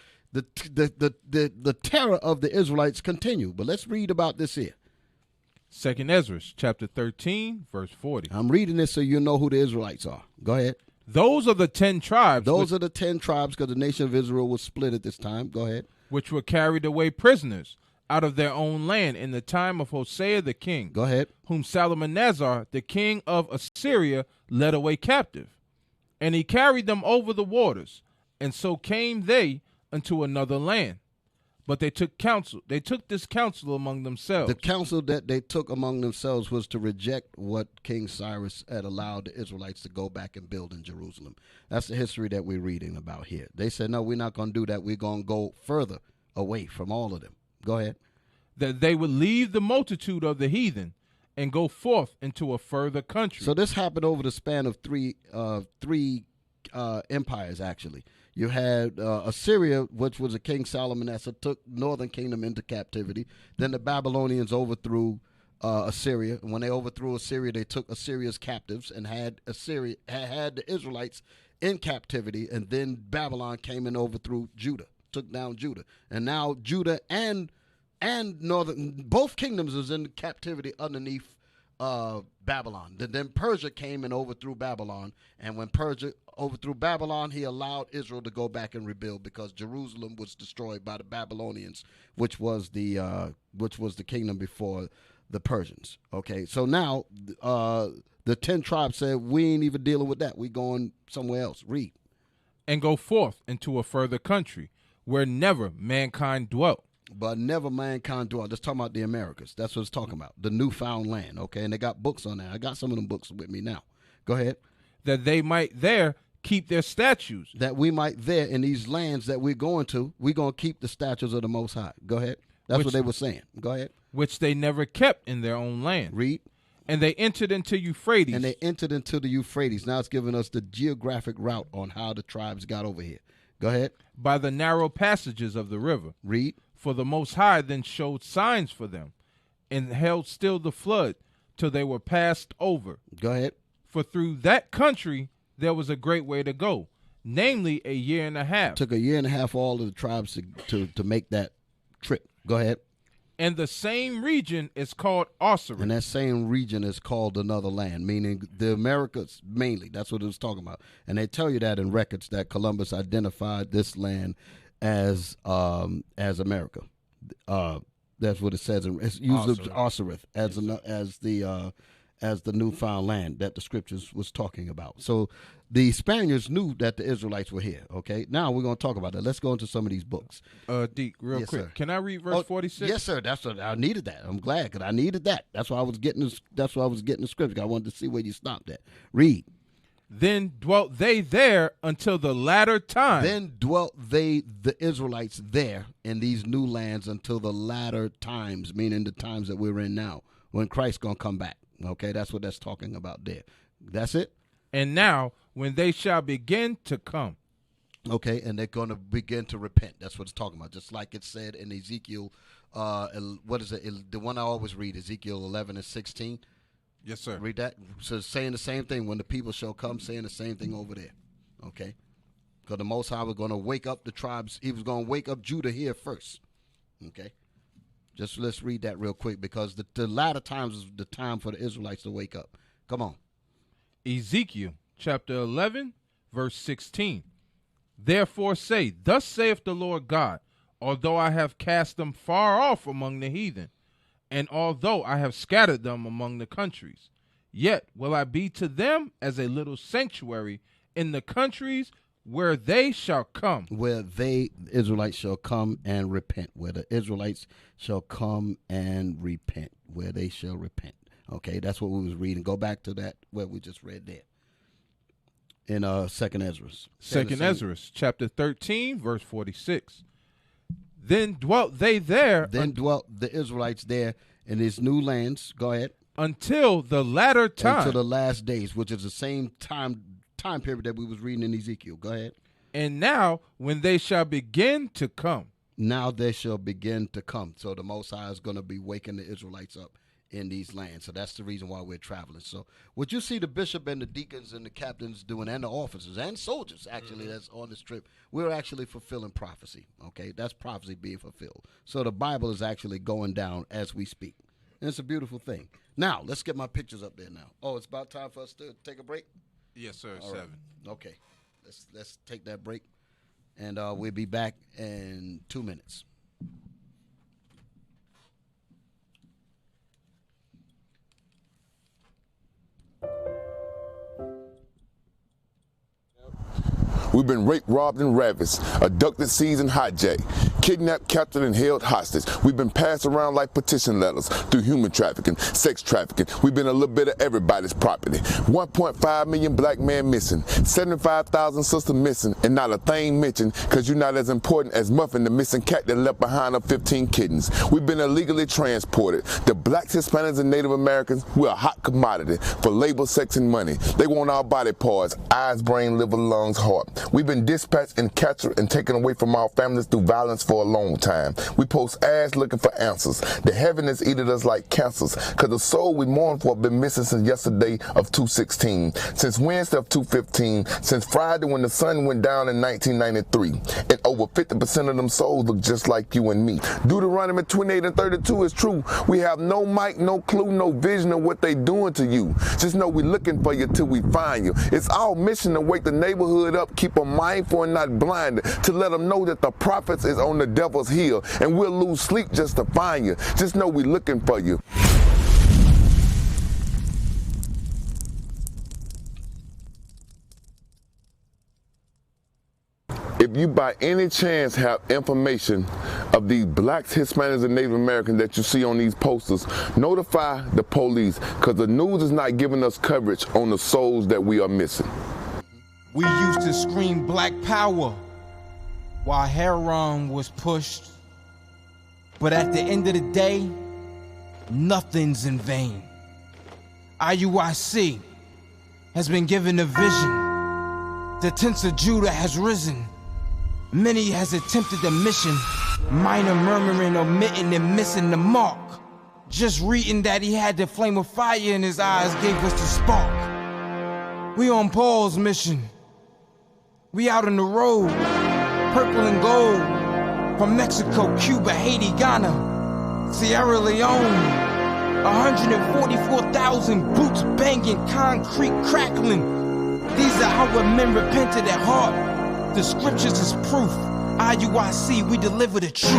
of the Israelites continue. But let's read about this here. 2nd Ezra chapter 13 verse 40. I'm reading this so you know who the Israelites are. Go ahead. Those are the 10 tribes. Those are the 10 tribes, because the nation of Israel was split at this time. Go ahead. Which were carried away prisoners out of their own land in the time of Hosea the king. Go ahead. Whom Salmanasar, the king of Assyria, led away captive. And he carried them over the waters, And so came they unto another land. But they took counsel. They took this counsel among themselves. The counsel that they took among themselves was to reject what King Cyrus had allowed the Israelites to go back and build in Jerusalem. That's the history that we're reading about here. They said, no, we're not going to do that. We're going to go further away from all of them. Go ahead. That they would leave the multitude of the heathen and go forth into a further country. So this happened over the span of three empires, actually. You had Assyria, which was a King Salmanassar, took northern kingdom into captivity. Then the Babylonians overthrew Assyria. And when they overthrew Assyria, they took Assyria's captives and had the Israelites in captivity. And then Babylon came and overthrew Judah, took down Judah. And now Judah and northern, both kingdoms was in captivity underneath Babylon. Then Persia came and overthrew Babylon. And when Persia overthrew Babylon, he allowed Israel to go back and rebuild because Jerusalem was destroyed by the Babylonians, which was the kingdom before the Persians. Okay, so now the 10 tribes said, we ain't even dealing with that. We going somewhere else. Read. And go forth into a further country where never mankind dwelt. But never mankind dwelt. Just talking about the Americas. That's what it's talking about. The newfound land. Okay, and they got books on that. I got some of them books with me now. Go ahead. That they might there keep their statutes. That we might there in these lands that we're going to, we're going to keep the statutes of the Most High. Go ahead. That's what they were saying. Go ahead. Which they never kept in their own land. Read. And they entered into Euphrates. And they entered into the Euphrates. Now it's giving us the geographic route on how the tribes got over here. Go ahead. By the narrow passages of the river. Read. For the Most High then showed signs for them, and held still the flood till they were passed over. Go ahead. For through that country there was a great way to go, namely a year and a half. Took a year and a half for all of the tribes to make that trip. Go ahead. And the same region is called Osiris. And that same region is called another land, meaning the Americas mainly. That's what it was talking about. And they tell you that in records that Columbus identified this land as America. That's what it says. It's used Osiris as the newfound land that the scriptures was talking about. So the Spaniards knew that the Israelites were here. Okay, now we're going to talk about that. Let's go into some of these books. Deke, real quick, sir. Can I read verse 46? Yes, sir. That's what I needed. That I'm glad because I needed that. That's why I was getting. That's why I was getting the scripture. I wanted to see where you stopped at. Read. Then dwelt they there until the latter time. Then dwelt they, the Israelites, there in these new lands until the latter times, meaning the times that we're in now, when Christ's going to come back. Okay, that's what that's talking about there. That's it. And now, when they shall begin to come. Okay, and they're going to begin to repent. That's what it's talking about. Just like it said in Ezekiel, what is it? The one I always read, Ezekiel 11 and 16. Yes, sir. Read that. So it's saying the same thing. When the people shall come, saying the same thing over there. Okay? Because the Most High was going to wake up the tribes. He was going to wake up Judah here first. Okay? Just let's read that real quick because the latter times is the time for the Israelites to wake up. Come on. Ezekiel chapter 11, verse 16. Therefore say, thus saith the Lord God, although I have cast them far off among the heathen, and although I have scattered them among the countries, yet will I be to them as a little sanctuary in the countries where they shall come. Where they, the Israelites, shall come and repent. Where the Israelites shall come and repent. Where they shall repent. Okay, that's what we was reading. Go back to that where we just read there. In 2nd Ezra. 2nd Ezra, chapter 13, verse 46. Then dwelt they there. Then dwelt the Israelites there in these new lands. Go ahead. Until the latter time. Until the last days, which is the same time period that we was reading in Ezekiel. Go ahead. And now, when they shall begin to come. Now they shall begin to come. So the Most High is going to be waking the Israelites up in these lands. So that's the reason why we're traveling. So what you see the bishop and the deacons and the captains doing, and the officers and soldiers actually that's on this trip, we're actually fulfilling prophecy. Okay, that's prophecy being fulfilled. So the Bible is actually going down as we speak. And it's a beautiful thing. Now let's get my pictures up there now. Oh, it's about time for us to take a break. Yes, sir. All 7. Right. Okay, let's take that break, and we'll be back in 2 minutes. We've been raped, robbed, and ravished, abducted, seized, and hijacked, kidnapped, captured, and held hostage. We've been passed around like petition letters through human trafficking, sex trafficking. We've been a little bit of everybody's property. 1.5 million black men missing, 75,000 sisters missing, and not a thing mentioned because you're not as important as Muffin, the missing cat that left behind her 15 kittens. We've been illegally transported. The blacks, Hispanics, and Native Americans, we're a hot commodity for labor, sex, and money. They want our body parts, eyes, brain, liver, lungs, heart. We've been dispatched and captured and taken away from our families through violence for a long time. We post ads looking for answers. The heaven has eaten us like cancers because the soul we mourn for have been missing since yesterday of 2/16, since Wednesday of 2/15, since Friday when the sun went down in 1993. And over 50% of them souls look just like you and me. Deuteronomy 28 and 32 is true. We have no mic, no clue, no vision of what they doing to you. Just know we looking for you till we find you. It's our mission to wake the neighborhood up, keep them mindful and not blinded, to let them know that the prophets is on the devil's heel, and we'll lose sleep just to find you. Just know we looking for you. If you by any chance have information of these blacks, Hispanics, and Native Americans that you see on these posters, notify the police because the news is not giving us coverage on the souls that we are missing. We used to scream black power while heroin was pushed. But at the end of the day, nothing's in vain. IUIC has been given a vision. The tents of Judah has risen. Many has attempted the mission, minor murmuring, omitting, and missing the mark. Just reading that he had the flame of fire in his eyes gave us the spark. We on Paul's mission. We out on the road, purple and gold, from Mexico, Cuba, Haiti, Ghana, Sierra Leone. 144,000 boots banging, concrete crackling. These are our men repented at heart. The scriptures is proof. IUIC, we deliver the truth.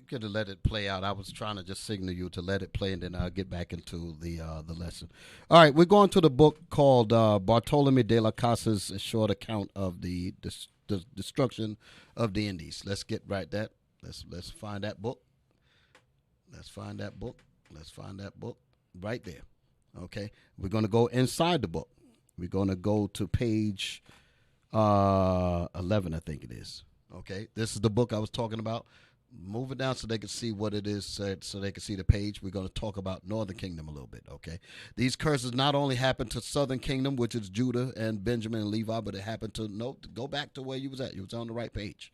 Could have let it play out. I was trying to just signal you to let it play, and then I'll get back into the lesson. All right, we're going to the book called Bartolome de la Casa's short account of the destruction of the Indies. Let's get right that. Let's find that book. Let's find that book. Let's find that book right there. Okay, we're going to go inside the book. We're going to go to page 11, I think it is. Okay, this is the book I was talking about. Move it down so they can see what it is, so they can see the page. We're going to talk about Northern Kingdom a little bit, okay? These curses not only happened to Southern Kingdom, which is Judah and Benjamin and Levi, but it happened to, go back to where you was at. You was on the right page.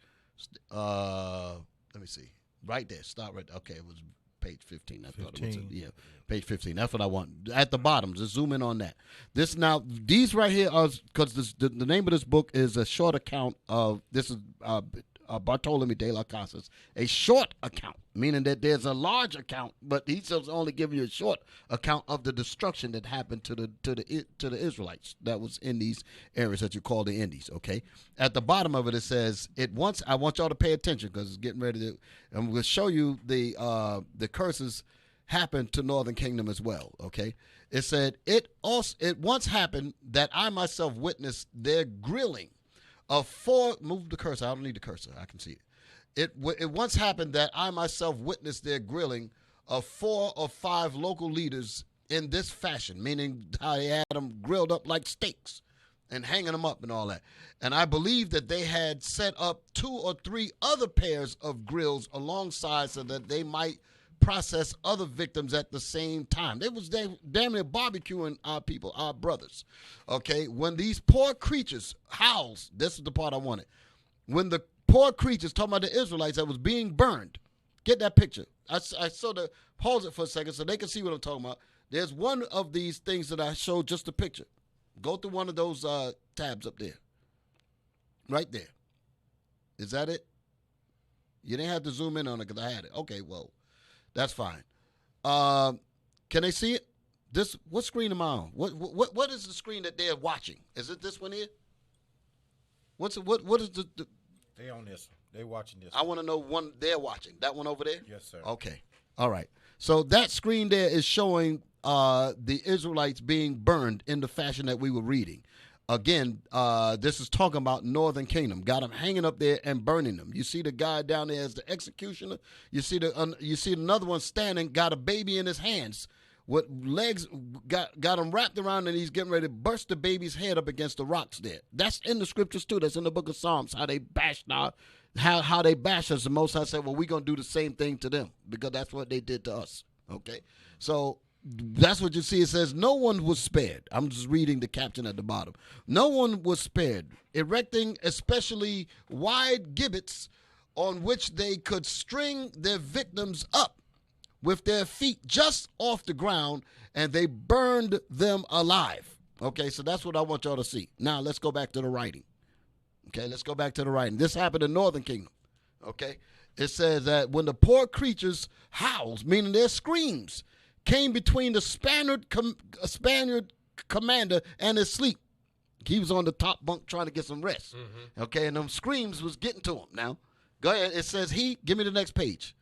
Let me see. Right there. Start right there. Okay, it was page 15. I thought it was, yeah, page 15. That's what I want. At the bottom, just zoom in on that. These right here are, because the name of this book is a short account of, this is Bartolome de la Casa's, a short account, meaning that there's a large account, but he's only giving you a short account of the destruction that happened to the Israelites that was in these areas that you call the Indies. Okay, at the bottom of it, it says I want y'all to pay attention because it's getting ready to, and we'll show you the curses happened to Northern Kingdom as well. Okay, it said it once happened that I myself witnessed their grilling of 4, move the cursor, I don't need the cursor, I can see it. It once happened that I myself witnessed their grilling of 4 or 5 local leaders in this fashion, meaning how they had them grilled up like steaks and hanging them up and all that. And I believe that they had set up 2 or 3 other pairs of grills alongside so that they might process other victims at the same time. They was damn near barbecuing our people, our brothers. Okay, when these poor creatures howls, this is the part I wanted. When the poor creatures, talking about the Israelites that was being burned, Get that picture. I sort of pause it for a second so they can see what I'm talking about. There's one of these things that I showed just a picture. Go to one of those tabs up there. Right there. Is that it? You didn't have to zoom in on it because I had it. Okay, well, that's fine. Can they see it? What screen am I on? What is the screen that they're watching? Is it this one here? What is the They on this. They watching this. I want to know one they're watching. That one over there? Yes, sir. Okay. All right. So that screen there is showing the Israelites being burned in the fashion that we were reading. Again, this is talking about northern kingdom. Got them hanging up there and burning them. You see the guy down there as the executioner. You see another one standing, got a baby in his hands. With legs got him wrapped around, and he's getting ready to burst the baby's head up against the rocks there. That's in the scriptures too. That's in the book of Psalms. How they bashed how they bash us. The Most High said, well, we're going to do the same thing to them because that's what they did to us. Okay? So that's what you see. It says, no one was spared. I'm just reading the caption at the bottom. No one was spared, erecting especially wide gibbets on which they could string their victims up with their feet just off the ground, and they burned them alive. Okay, so that's what I want y'all to see. Now, let's go back to the writing. Okay, let's go back to the writing. This happened in Northern Kingdom. Okay, it says that when the poor creatures' howls, meaning their screams, came between the Spaniard commander and his sleep. He was on the top bunk trying to get some rest. Mm-hmm. Okay, and them screams was getting to him. Now, go ahead. It says give me the next page.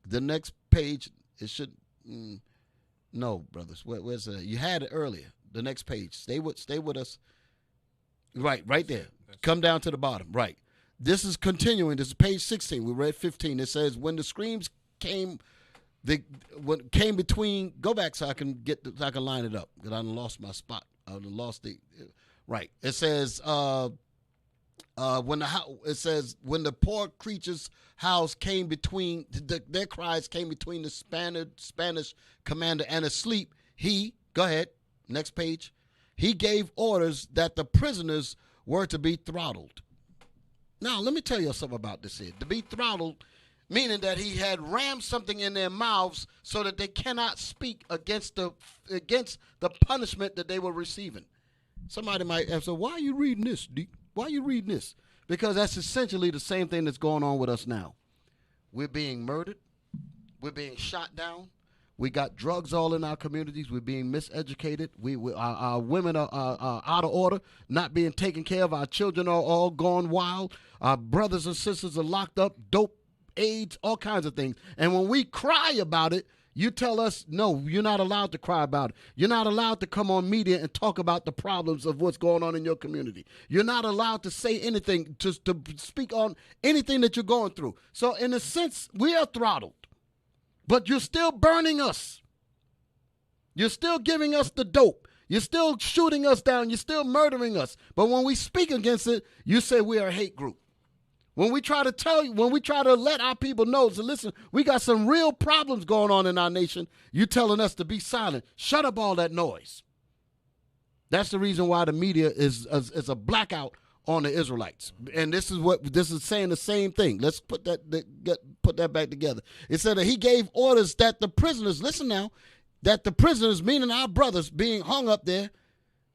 The next page, it should, no, brothers. Where's you had it earlier. The next page. Stay with us. Right there. Come down to the bottom. Right. This is continuing. This is page 16. We read 15. It says, when the screams came between, go back so I can line it up, because I lost my spot. I lost the, right. It says, when the poor creature's howls came between their cries came between the Spanish commander and his sleep, go ahead, next page. He gave orders that the prisoners were to be throttled. Now, let me tell you something about this here. To be throttled, meaning that he had rammed something in their mouths so that they cannot speak against the punishment that they were receiving. Somebody might ask, so why are you reading this, D? Why are you reading this? Because that's essentially the same thing that's going on with us now. We're being murdered. We're being shot down. We got drugs all in our communities. We're being miseducated. Our women are out of order, not being taken care of. Our children are all gone wild. Our brothers and sisters are locked up, dope, AIDS, all kinds of things. And when we cry about it, you tell us, no, you're not allowed to cry about it. You're not allowed to come on media and talk about the problems of what's going on in your community. You're not allowed to say anything, to speak on anything that you're going through. So in a sense, we are throttled, but you're still burning us. You're still giving us the dope. You're still shooting us down. You're still murdering us. But when we speak against it, you say we are a hate group. When we try to let our people know, so listen, we got some real problems going on in our nation, you telling us to be silent. Shut up all that noise. That's the reason why the media is a blackout on the Israelites. And this is saying the same thing. Let's put that back together. It said that he gave orders that the prisoners, listen now, that the prisoners, meaning our brothers being hung up there,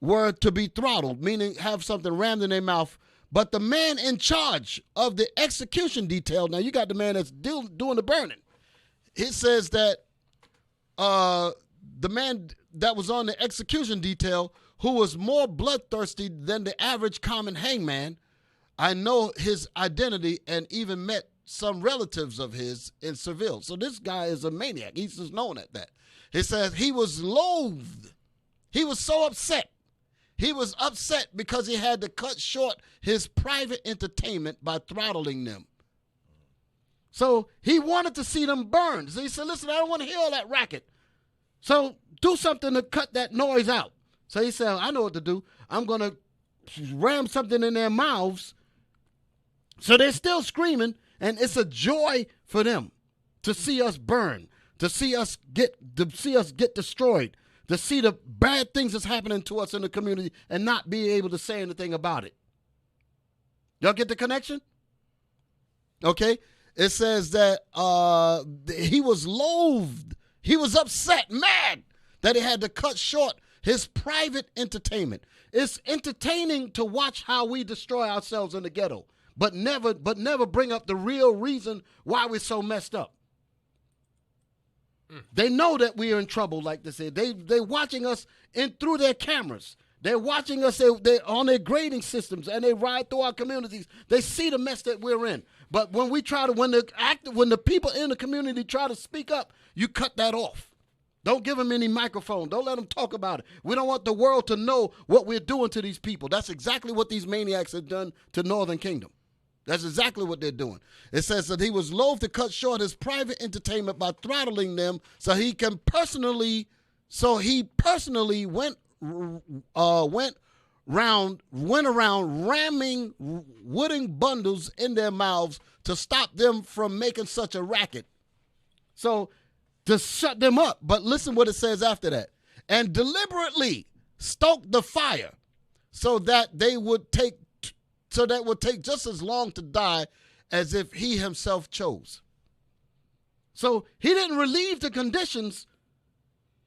were to be throttled, meaning have something rammed in their mouth. But the man in charge of the execution detail, now you got the man that's doing the burning. It says that the man that was on the execution detail, who was more bloodthirsty than the average common hangman, I know his identity and even met some relatives of his in Seville. So this guy is a maniac. He's just known at that. It says he was loathed. He was so upset. He was upset because he had to cut short his private entertainment by throttling them. So he wanted to see them burned. So he said, listen, I don't want to hear all that racket. So do something to cut that noise out. So he said, I know what to do. I'm going to ram something in their mouths. So they're still screaming, and it's a joy for them to see us burn, to see us get destroyed, to see the bad things that's happening to us in the community and not be able to say anything about it. Y'all get the connection? Okay. It says that he was loathed. He was upset, mad that he had to cut short his private entertainment. It's entertaining to watch how we destroy ourselves in the ghetto, but never bring up the real reason why we're so messed up. They know that we are in trouble, like they said. They're watching us through their cameras. They're watching us they're on their grading systems, and they ride through our communities. They see the mess that we're in. But when the people in the community try to speak up, you cut that off. Don't give them any microphone. Don't let them talk about it. We don't want the world to know what we're doing to these people. That's exactly what these maniacs have done to Northern Kingdom. That's exactly what they're doing. It says that he was loath to cut short his private entertainment by throttling them, so he personally went around ramming wooden bundles in their mouths to stop them from making such a racket. So to shut them up. But listen what it says after that. And deliberately stoked the fire so that would take just as long to die as if he himself chose. So he didn't relieve the conditions.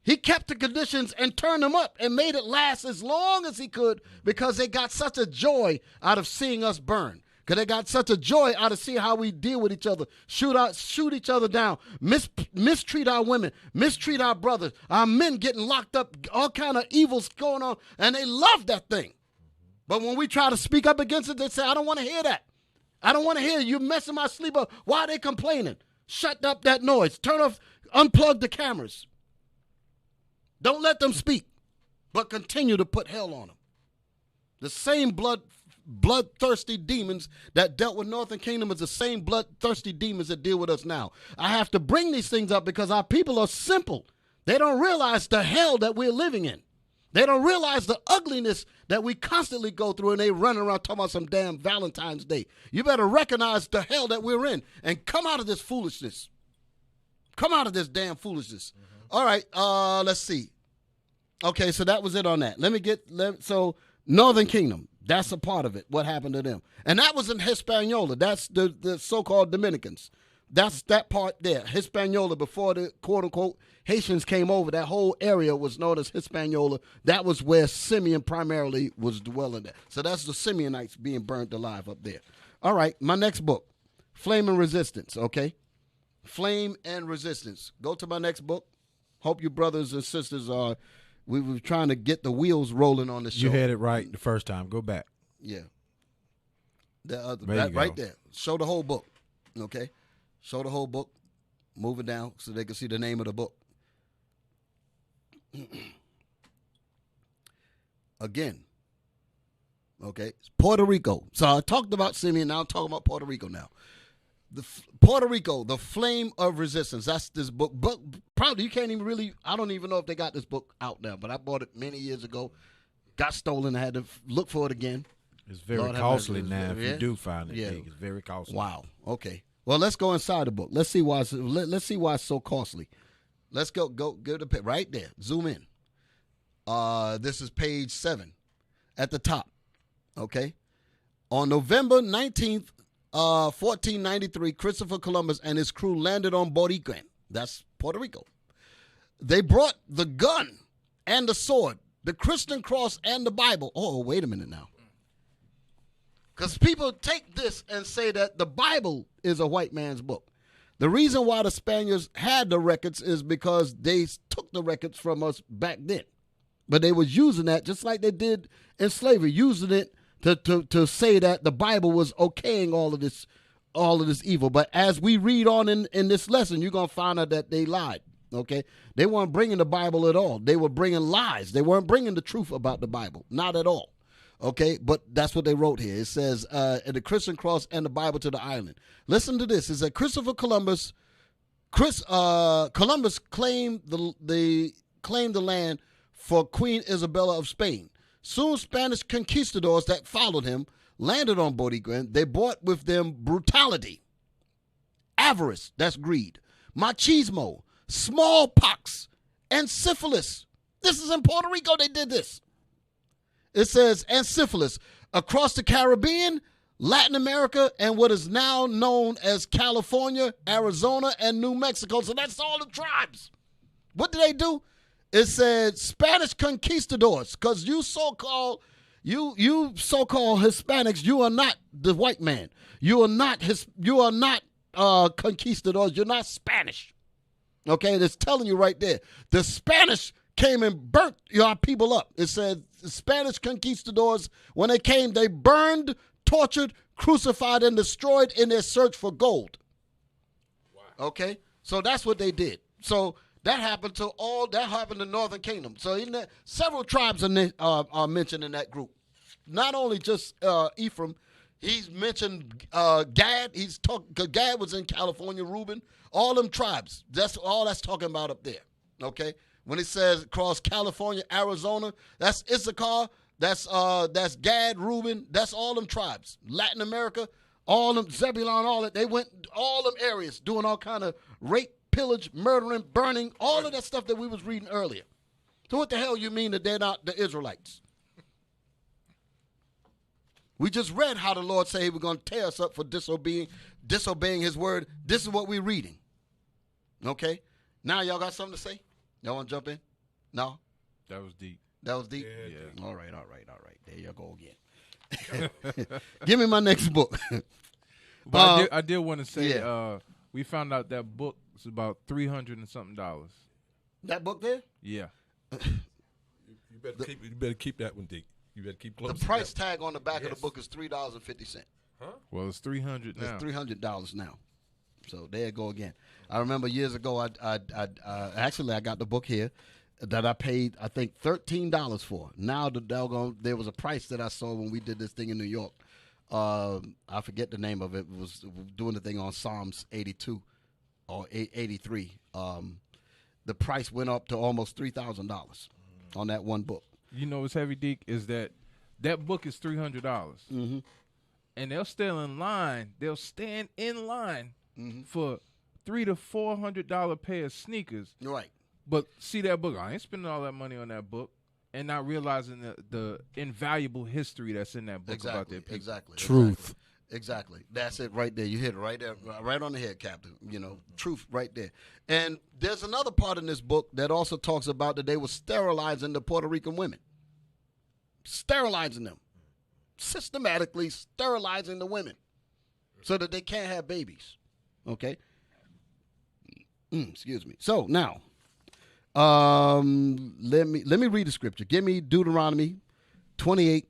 He kept the conditions and turned them up and made it last as long as he could, because they got such a joy out of seeing us burn. Because they got such a joy out of seeing how we deal with each other, shoot each other down, mistreat our women, mistreat our brothers, our men getting locked up, all kind of evils going on, and they love that thing. But when we try to speak up against it, they say, I don't want to hear that. I don't want to hear you messing my sleep up. Why are they complaining? Shut up that noise. Unplug the cameras. Don't let them speak, but continue to put hell on them. The same bloodthirsty demons that dealt with Northern Kingdom is the same bloodthirsty demons that deal with us now. I have to bring these things up because our people are simple. They don't realize the hell that we're living in. They don't realize the ugliness that we constantly go through, and they run around talking about some damn Valentine's Day. You better recognize the hell that we're in and come out of this foolishness. Come out of this damn foolishness. Mm-hmm. All right, let's see. Okay, so that was it on that. So Northern Kingdom, that's a part of it, what happened to them. And that was in Hispaniola. That's the so-called Dominicans. That's that part there, Hispaniola, before the quote-unquote Haitians came over. That whole area was known as Hispaniola. That was where Simeon primarily was dwelling there. So that's the Simeonites being burnt alive up there. All right, my next book, Flame and Resistance, okay? Flame and Resistance. Go to my next book. Hope you brothers and sisters are, we were trying to get the wheels rolling on the show. You had it right the first time. Go back. Yeah. Right there. Show the whole book, okay? Show the whole book. Move it down so they can see the name of the book. Again, okay, it's Puerto Rico. So I talked about Simeon, now I'm talking about Puerto Rico now. Puerto Rico, The Flame of Resistance. That's this book. But probably you can't even really, I don't even know if they got this book out now, but I bought it many years ago. Got stolen. I had to look for it again. It's very costly now if you do find it. Yeah. It's very costly. Wow. Okay. Well, let's go inside the book. Let's see why it's so costly. Let's go to the right there. Zoom in. This is page 7 at the top. Okay. On November 19th, 1493, Christopher Columbus and his crew landed on Boriquen. That's Puerto Rico. They brought the gun and the sword, the Christian cross and the Bible. Oh, wait a minute now. Because people take this and say that the Bible is a white man's book. The reason why the Spaniards had the records is because they took the records from us back then. But they was using that just like they did in slavery, using it to say that the Bible was okaying all of this evil. But as we read on in this lesson, you're going to find out that they lied, okay? They weren't bringing the Bible at all. They were bringing lies. They weren't bringing the truth about the Bible, not at all. Okay, but that's what they wrote here. It says, the Christian cross and the Bible to the island. Listen to this. It says, Columbus claimed the land for Queen Isabella of Spain. Soon Spanish conquistadors that followed him landed on Boriquen. They brought with them brutality, avarice, that's greed, machismo, smallpox, and syphilis. This is in Puerto Rico they did this. It says, and syphilis. Across the Caribbean, Latin America, and what is now known as California, Arizona, and New Mexico. So that's all the tribes. What did they do? It said Spanish conquistadors, because you so-called Hispanics, you are not the white man. You are not conquistadors. You're not Spanish. Okay, it's telling you right there. The Spanish came and burnt your people up. It said the Spanish conquistadors, when they came, they burned, tortured, crucified, and destroyed in their search for gold. Wow. Okay, so that's what they did. So that happened to Northern Kingdom. So several tribes are mentioned in that group. Not only just Ephraim, he's mentioned Gad. Gad was in California, Reuben, all them tribes. That's all that's talking about up there. Okay, when it says across California, Arizona, that's Issachar. That's Gad, Reuben. That's all them tribes. Latin America, all them Zebulon, all that. They went all them areas doing all kind of rape, pillage, murdering, burning, all of that stuff that we was reading earlier. So what the hell you mean that they're not the Israelites? We just read how the Lord said he was going to tear us up for disobeying his word. This is what we're reading. Okay? Now y'all got something to say? Y'all want to jump in? No? That was deep. That was deep? Yeah. All right. There you go again. Give me my next book. But I did want to say, we found out that book is about $300 and something. That book there? Yeah. You better keep that one, Dick. You better keep close. The price tag on the back of the book is $3.50. Huh? Well, it's $300 now. It's $300 now. So there you go again. I remember years ago, I got the book here that I paid, I think, $13 for. Now there was a price that I saw when we did this thing in New York. I forget the name of it. It was doing the thing on Psalms 82 or 83. The price went up to almost $3,000 on that one book. You know what's heavy, Deke, is that book is $300. Mm-hmm. And they'll stand in line for $300 to $400 pair of sneakers. Right. But see that book, I ain't spending all that money on that book and not realizing the invaluable history that's in that book about their people. Exactly. Truth. Exactly. That's it right there. You hit it right there, right on the head, Captain. You know, truth right there. And there's another part in this book that also talks about that they were sterilizing the Puerto Rican women. Sterilizing them. Systematically sterilizing the women so that they can't have babies. Okay? Excuse me. So now, let me read the scripture. Give me Deuteronomy 28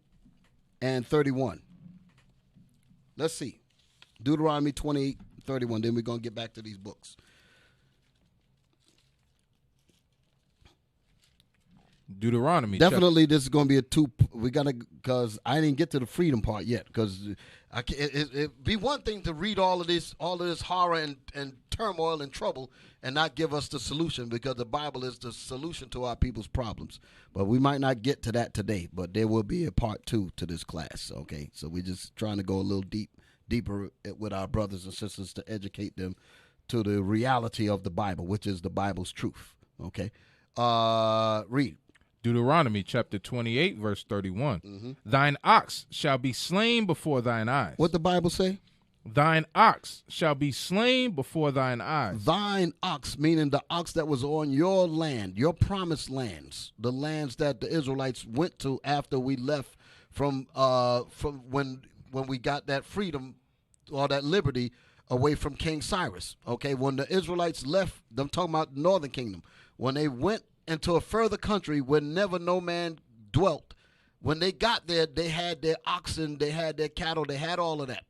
and 31. Let's see. Deuteronomy 28, 31. Then we're going to get back to these books. Deuteronomy. Definitely, this is going to be we got to, because I didn't get to the freedom part yet. Because it'd be one thing to read all of this horror and turmoil and trouble and not give us the solution, because the Bible is the solution to our people's problems. But we might not get to that today, but there will be a part 2 to this class. Okay, so we're just trying to go a little deeper with our brothers and sisters to educate them to the reality of the Bible, which is the Bible's truth. Okay, read. Deuteronomy chapter 28, verse 31. Mm-hmm. Thine ox shall be slain before thine eyes. What the Bible say? Thine ox shall be slain before thine eyes. Thine ox, meaning the ox that was on your land, your promised lands, the lands that the Israelites went to after we left from when we got that freedom or that liberty away from King Cyrus. Okay, when the Israelites left, I'm talking about the Northern Kingdom, when they went into a further country where never no man dwelt, when they got there, they had their oxen, they had their cattle, they had all of that.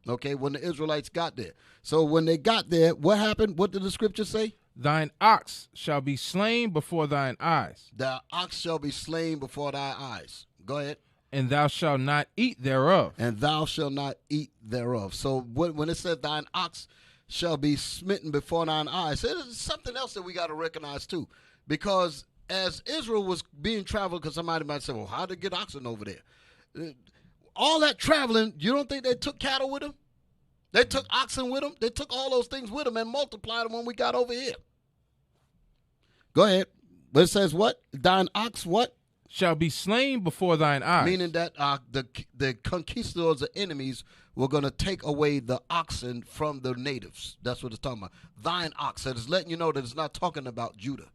Okay, when the Israelites got there. So when they got there, what happened? What did the scripture say? Thine ox shall be slain before thine eyes. The ox shall be slain before thy eyes. Go ahead. And thou shalt not eat thereof. And thou shalt not eat thereof. So when it said thine ox shall be smitten before thine eyes, there's something else that we got to recognize too. Because as Israel was being traveled, because somebody might say, well, how did they get oxen over there? All that traveling, you don't think they took cattle with them? They took oxen with them? They took all those things with them and multiplied them when we got over here. Go ahead. But it says what? Thine ox what? shall be slain before thine eyes. Meaning that the conquistadors, the enemies, were going to take away the oxen from the natives. That's what it's talking about. Thine ox. So it's letting you know that it's not talking about Judah.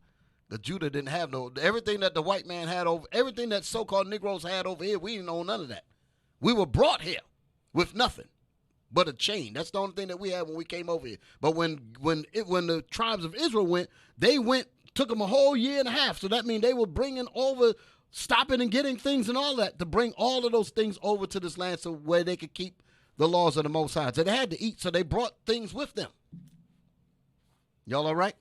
The Judah didn't have everything that the white man had over, everything that so-called Negroes had over here, we didn't own none of that. We were brought here with nothing but a chain. That's the only thing that we had when we came over here. But when the tribes of Israel went, took them a whole year and a half. So that means they were bringing over, stopping and getting things and all that to bring all of those things over to this land so where they could keep the laws of the Most High. So they had to eat, so they brought things with them. Y'all all right?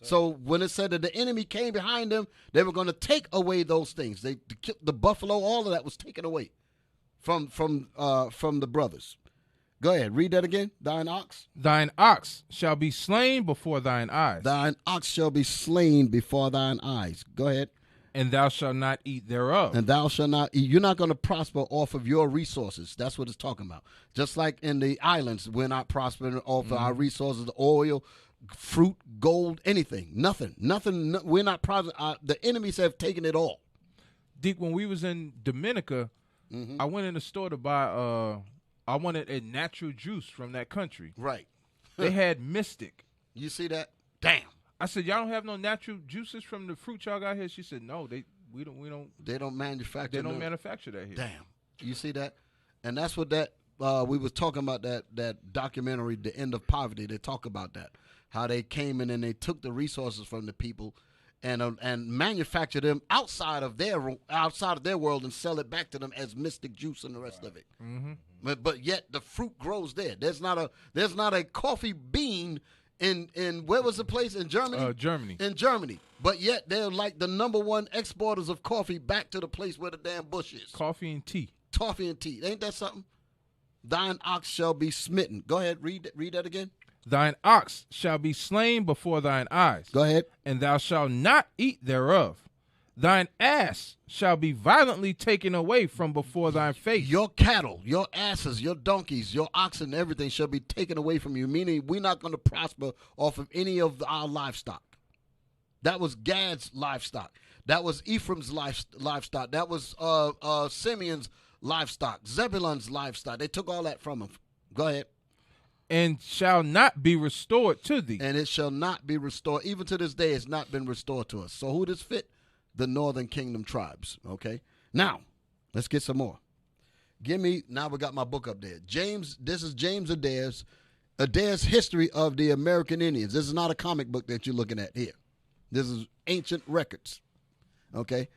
So when it said that the enemy came behind them, they were going to take away those things. The buffalo, all of that was taken away from the brothers. Go ahead, read that again. Thine ox. Thine ox shall be slain before thine eyes. Thine ox shall be slain before thine eyes. Go ahead. And thou shalt not eat thereof. And thou shalt not eat. You're not going to prosper off of your resources. That's what it's talking about. Just like in the islands, we're not prospering off of our resources, the oil, fruit, gold, anything. Nothing. We're not prospering. The enemies have taken it all. Deke, when we was in Dominica, I went in the store to buy, I wanted a natural juice from that country. Right. They had Mystic. You see that? Damn. I said, y'all don't have no natural juices from the fruit y'all got here? She said, no, we don't. They don't manufacture. They don't manufacture that here. Damn. You see that? And that's what that we was talking about that documentary, The End of Poverty. They talk about that, how they came in and they took the resources from the people and manufacture them outside of their world and sell it back to them as mystic juice and the rest of it. But yet the fruit grows there. There's not a coffee bean in where was the place in Germany? Germany. In Germany. But yet they're like the number one exporters of coffee back to the place where the damn bush is. Coffee and tea. Coffee and tea. Ain't that something? Thine ox shall be smitten. Go ahead, read that again. Thine ox shall be slain before thine eyes. Go ahead. And thou shalt not eat thereof. Thine ass shall be violently taken away from before thine face. Your cattle, your asses, your donkeys, your oxen, everything shall be taken away from you, meaning we're not going to prosper off of any of our livestock. That was Gad's livestock. That was Ephraim's livestock. That was Simeon's livestock, Zebulun's livestock. They took all that from him. Go ahead. And shall not be restored to thee. And it shall not be restored. Even to this day, it's not been restored to us. So who does fit? The Northern Kingdom tribes. Okay. Now, let's get some more. Now we got my book up there. This is James Adair's History of the American Indians. This is not a comic book that you're looking at here. This is ancient records. Okay.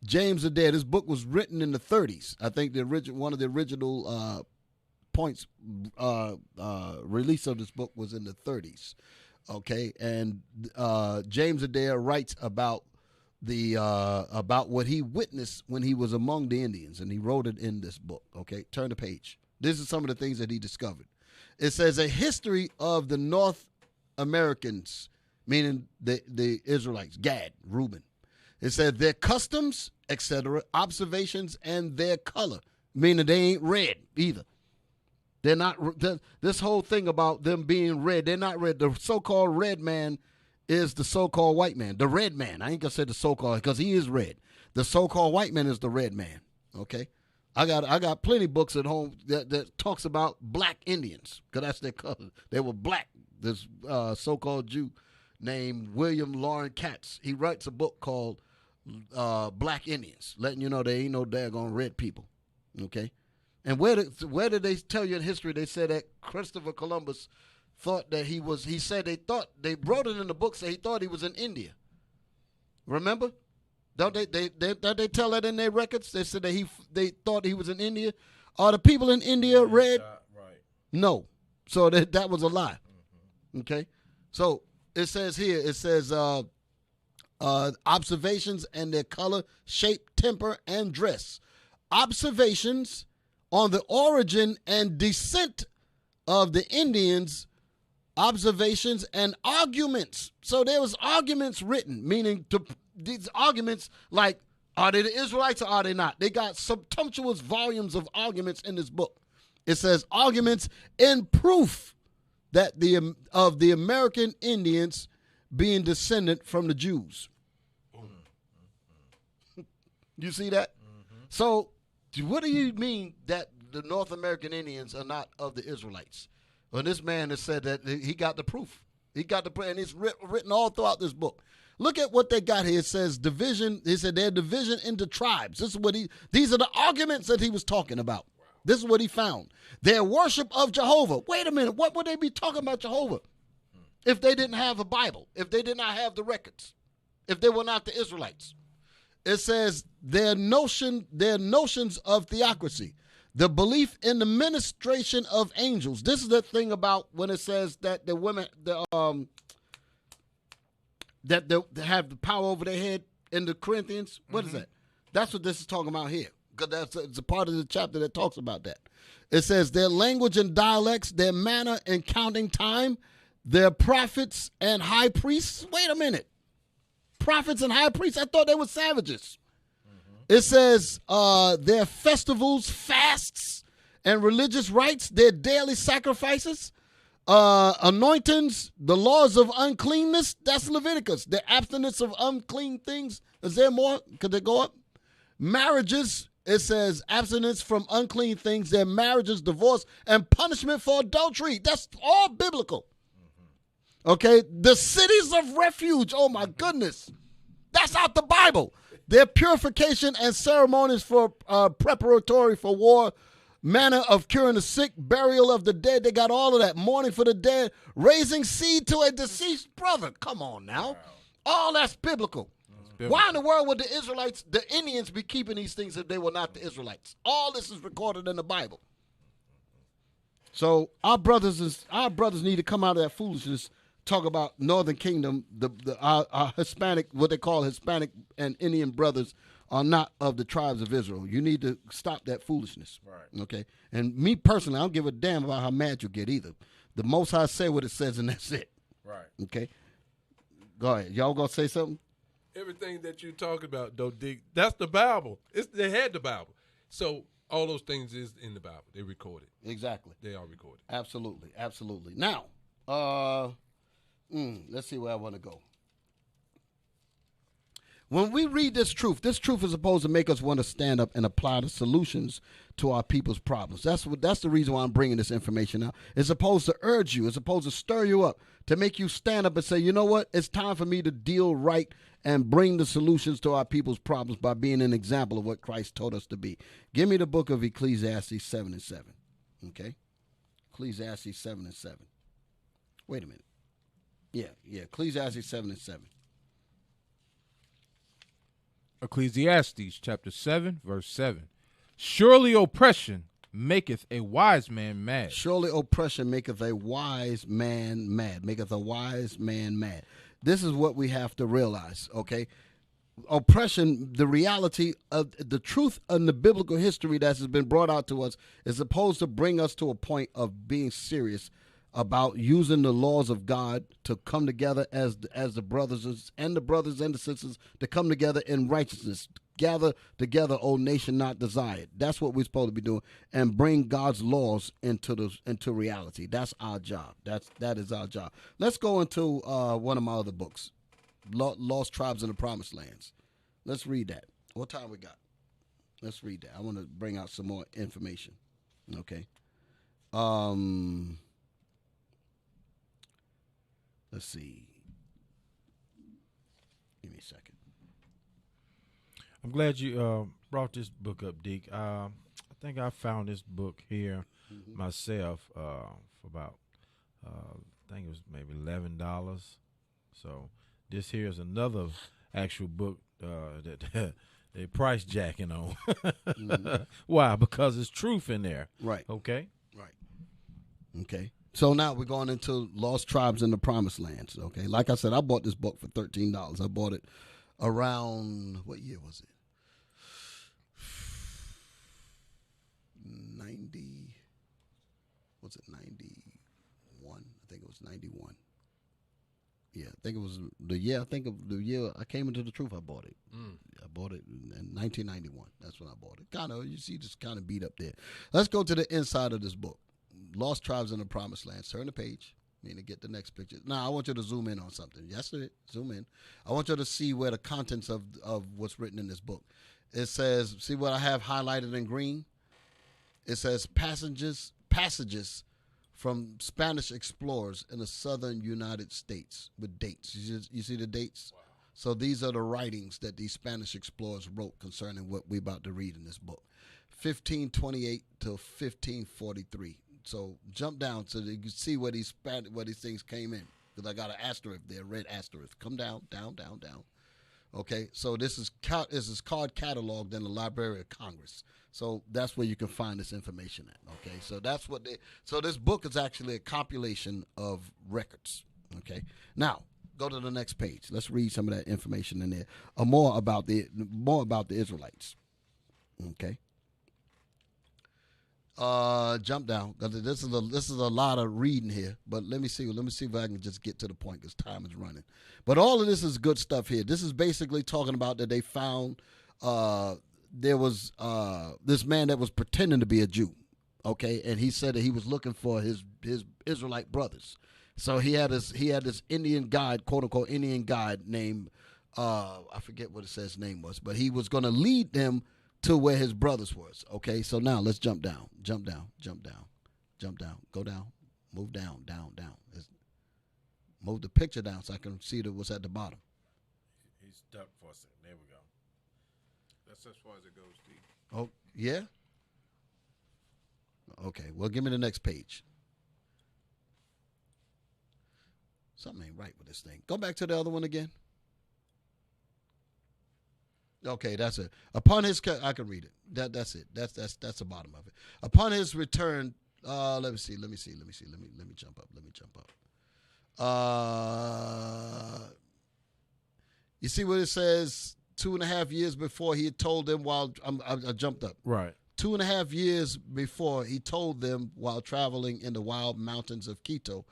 James Adair, this book was written in the 30s. I think one of the original points release of this book was in the 30s. Okay. And James Adair writes about what he witnessed when he was among the Indians, and he wrote it in this book. Okay, turn the page. This is some of the things that he discovered. It says a history of the North Americans, meaning the Israelites, Gad, Reuben. It said their customs, etc., observations, and their color, meaning they ain't red either. They're not. This whole thing about them being red, they're not red. The so-called red man is the so-called white man, the red man. I ain't gonna say the so-called because he is red. The so-called white man is the red man. Okay, I got plenty of books at home that talks about black Indians because that's their color. They were black. This so-called Jew named William Loren Katz. He writes a book called Black Indians, letting you know they ain't no daggone red people. Okay, and where did they tell you in history? They said that Christopher Columbus thought that he wrote it in the book, say he thought he was in India. Remember? Don't they tell that in their records? They said that they thought he was in India. Are the people in India red? Right. No. So that was a lie. Okay? So it says here, observations and their color, shape, temper, and dress. Observations on the origin and descent of the Indians, observations and arguments. So there was arguments written, meaning these arguments like, are they the Israelites or are they not? They got sumptuous volumes of arguments in this book. It says arguments in proof that of the American Indians being descendant from the Jews. You see that? So what do you mean that the North American Indians are not of the Israelites? Well, this man has said that he got the proof. He got the proof, and it's written all throughout this book. Look at what they got here. It says division. He said they're division into tribes. This is what these are the arguments that he was talking about. This is what he found. Their worship of Jehovah. Wait a minute. What would they be talking about Jehovah if they didn't have a Bible, if they did not have the records, if they were not the Israelites? It says their notions of theocracy, the belief in the ministration of angels. This is the thing about when it says that the women, that they have the power over their head in the Corinthians. What is that? That's what this is talking about here, because it's a part of the chapter that talks about that. It says their language and dialects, their manner in counting time, their prophets and high priests. Wait a minute. Prophets and high priests? I thought they were savages. It says their festivals, fasts, and religious rites, their daily sacrifices, anointings, the laws of uncleanness. That's Leviticus. The abstinence of unclean things. Is there more? Could they go up? Marriages. It says abstinence from unclean things, their marriages, divorce, and punishment for adultery. That's all biblical. Okay? The cities of refuge. Oh, my goodness. That's out the Bible. Their purification and ceremonies for preparatory for war, manner of curing the sick, burial of the dead. They got all of that. Mourning for the dead, raising seed to a deceased brother. Come on now. All that's biblical. Why in the world would the Israelites, the Indians, be keeping these things if they were not the Israelites? All this is recorded in the Bible. So our brothers need to come out of that foolishness. Talk about Northern Kingdom, our Hispanic, what they call Hispanic and Indian brothers are not of the tribes of Israel. You need to stop that foolishness. Right. Okay? And me personally, I don't give a damn about how mad you get either. The Most High say what it says, and that's it. Right. Okay? Go ahead. Y'all gonna say something? Everything that you talk about, though, Dick, that's the Bible. They had the Bible. So all those things is in the Bible. They recorded. Exactly. They are recorded. Absolutely. Absolutely. Now, let's see where I want to go. When we read this truth is supposed to make us want to stand up and apply the solutions to our people's problems. That's the reason why I'm bringing this information out. It's supposed to urge you. It's supposed to stir you up, to make you stand up and say, you know what? It's time for me to deal right and bring the solutions to our people's problems by being an example of what Christ told us to be. Give me the book of Ecclesiastes 7 and 7. Okay? Ecclesiastes 7 and 7. Wait a minute. Yeah, Ecclesiastes 7 and 7. Ecclesiastes chapter 7, verse 7. Surely oppression maketh a wise man mad. Surely oppression maketh a wise man mad. Maketh a wise man mad. This is what we have to realize, okay? Oppression, the reality of the truth in the biblical history that has been brought out to us is supposed to bring us to a point of being serious about using the laws of God to come together as the brothers and the sisters to come together in righteousness. Gather together, O nation not desired. That's what we're supposed to be doing, and bring God's laws into reality. That's our job. That is our job. Let's go into one of my other books, Lost Tribes in the Promised Lands. Let's read that. What time we got? Let's read that. I want to bring out some more information. Okay. Let's see. Give me a second. I'm glad you brought this book up, Deke. I think I found this book here myself for about, I think it was maybe $11. So this here is another actual book that they price jacking on. Why? Because there's truth in there. Right. Okay? Right. Okay. So now we're going into Lost Tribes in the Promised Lands. Okay. Like I said, I bought this book for $13. I bought it around, what year was it? 91? I think it was 91. Yeah, I think it was the year. I think of the year I came into the truth. I bought it. I bought it in 1991. That's when I bought it. Kind of, you see, just kind of beat up there. Let's go to the inside of this book, Lost Tribes in the Promised Land. Turn the page. To get the next picture. Now, I want you to zoom in on something. Yes, sir. Zoom in. I want you to see where the contents of what's written in this book. It says, see what I have highlighted in green? It says passages from Spanish explorers in the southern United States with dates. You see the dates? Wow. So these are the writings that these Spanish explorers wrote concerning what we're about to read in this book. 1528 to 1543. So jump down so that you can see where these things came in. Because I got an asterisk there, red asterisk. Come down, down, down, down. Okay, so this is card cataloged in the Library of Congress. So that's where you can find this information at. Okay, so that's what so this book is actually a compilation of records. Okay, now go to the next page. Let's read some of that information in there. More about the Israelites. Okay. Jump down because this is a lot of reading here. But let me see if I can just get to the point because time is running. But all of this is good stuff here. This is basically talking about that they found there was this man that was pretending to be a Jew. Okay, and he said that he was looking for his Israelite brothers. So he had this Indian guide, quote unquote Indian guide named I forget what it says his name was, but he was going to lead them to where his brothers was. Okay, so now let's jump down, go down, move down. Move the picture down so I can see what's at the bottom. He's stuck for a second. There we go. That's as far as it goes, Steve. Oh, yeah? Okay, well, give me the next page. Something ain't right with this thing. Go back to the other one again. Okay, that's it. Upon his, I can read it. That's it. That's the bottom of it. Upon his return, let me jump up. You see what it says? 2.5 years before he had told them while I jumped up. Right. 2.5 years before he told them while traveling in the wild mountains of Quito,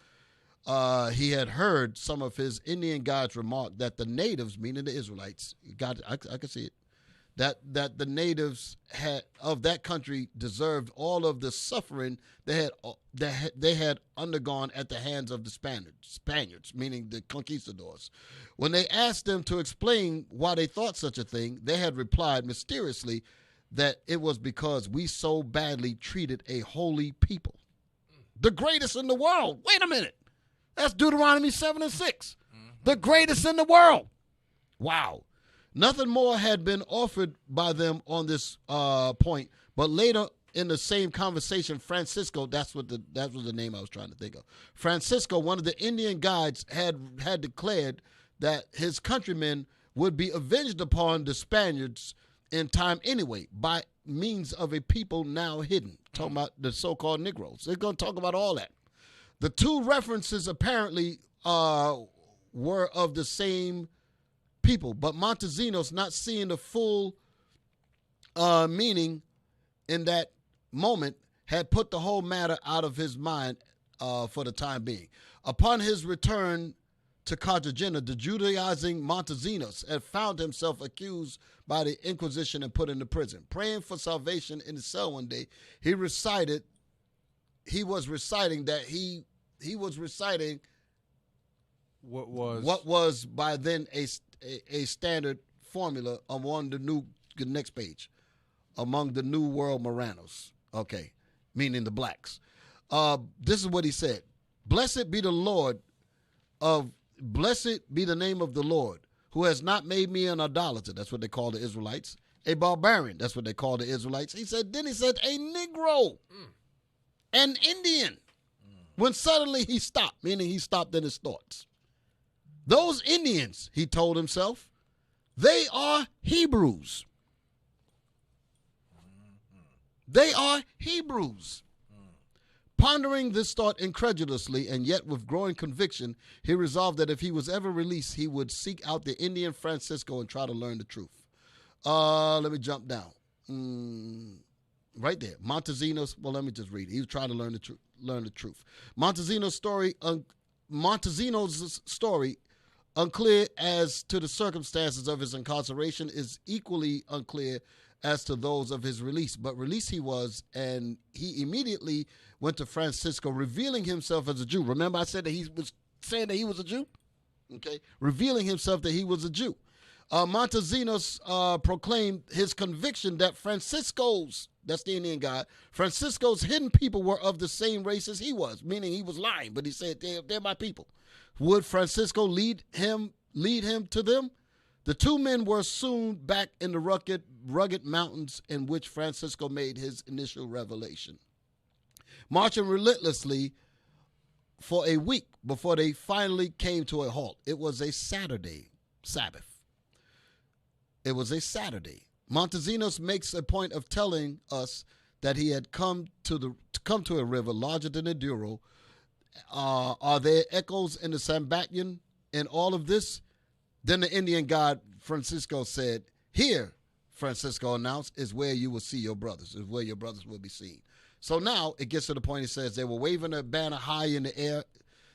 he had heard some of his Indian guides remark that the natives, meaning the Israelites, I could see it, that the natives of that country deserved all of the suffering they had undergone at the hands of the Spaniards, meaning the conquistadors. When they asked them to explain why they thought such a thing, they had replied mysteriously that it was because we so badly treated a holy people, the greatest in the world. Wait a minute. That's Deuteronomy 7 and 6. The greatest in the world. Wow. Nothing more had been offered by them on this point, but later in the same conversation, Francisco, that was the name I was trying to think of. Francisco, one of the Indian guides, had declared that his countrymen would be avenged upon the Spaniards in time anyway by means of a people now hidden. Talking about the so-called Negroes. They're going to talk about all that. The two references apparently were of the same people, but Montesinos, not seeing the full meaning in that moment, had put the whole matter out of his mind for the time being. Upon his return to Cartagena, the Judaizing Montesinos had found himself accused by the Inquisition and put into prison. Praying for salvation in his cell one day, he was reciting what was by then a standard formula among the next page, among the New World Moranos. Okay, meaning the blacks. This is what he said: Blessed be the name of the Lord, who has not made me an idolater. That's what they call the Israelites. A barbarian. That's what they call the Israelites. Then he said, a Negro, an Indian. When suddenly he stopped, meaning he stopped in his thoughts. Those Indians, he told himself, they are Hebrews. They are Hebrews. Pondering this thought incredulously and yet with growing conviction, he resolved that if he was ever released, he would seek out the Indian Francisco and try to learn the truth. Let me jump down. Right there. Montesinos, well, let me just read it. He was trying to learn the truth. Montesinos' story, unclear as to the circumstances of his incarceration, is equally unclear as to those of his release. But released he was, and he immediately went to Francisco, revealing himself as a Jew. Remember I said that he was saying that he was a Jew? Okay. Revealing himself that he was a Jew. Montezinos proclaimed his conviction that Francisco's, that's the Indian guy, Francisco's hidden people were of the same race as he was, meaning he was lying, but he said, they're my people. Would Francisco lead him to them? The two men were soon back in the rugged mountains in which Francisco made his initial revelation, marching relentlessly for a week before they finally came to a halt. It was a Saturday, Sabbath. It was a Saturday. Montezinos makes a point of telling us that he had come to a river larger than the Douro. Are there echoes in the Sambatyon in all of this? Then the Indian god Francisco said, "Here," Francisco announced, "is where you will see your brothers, is where your brothers will be seen." So now it gets to the point, it says, they were waving a banner high in the air.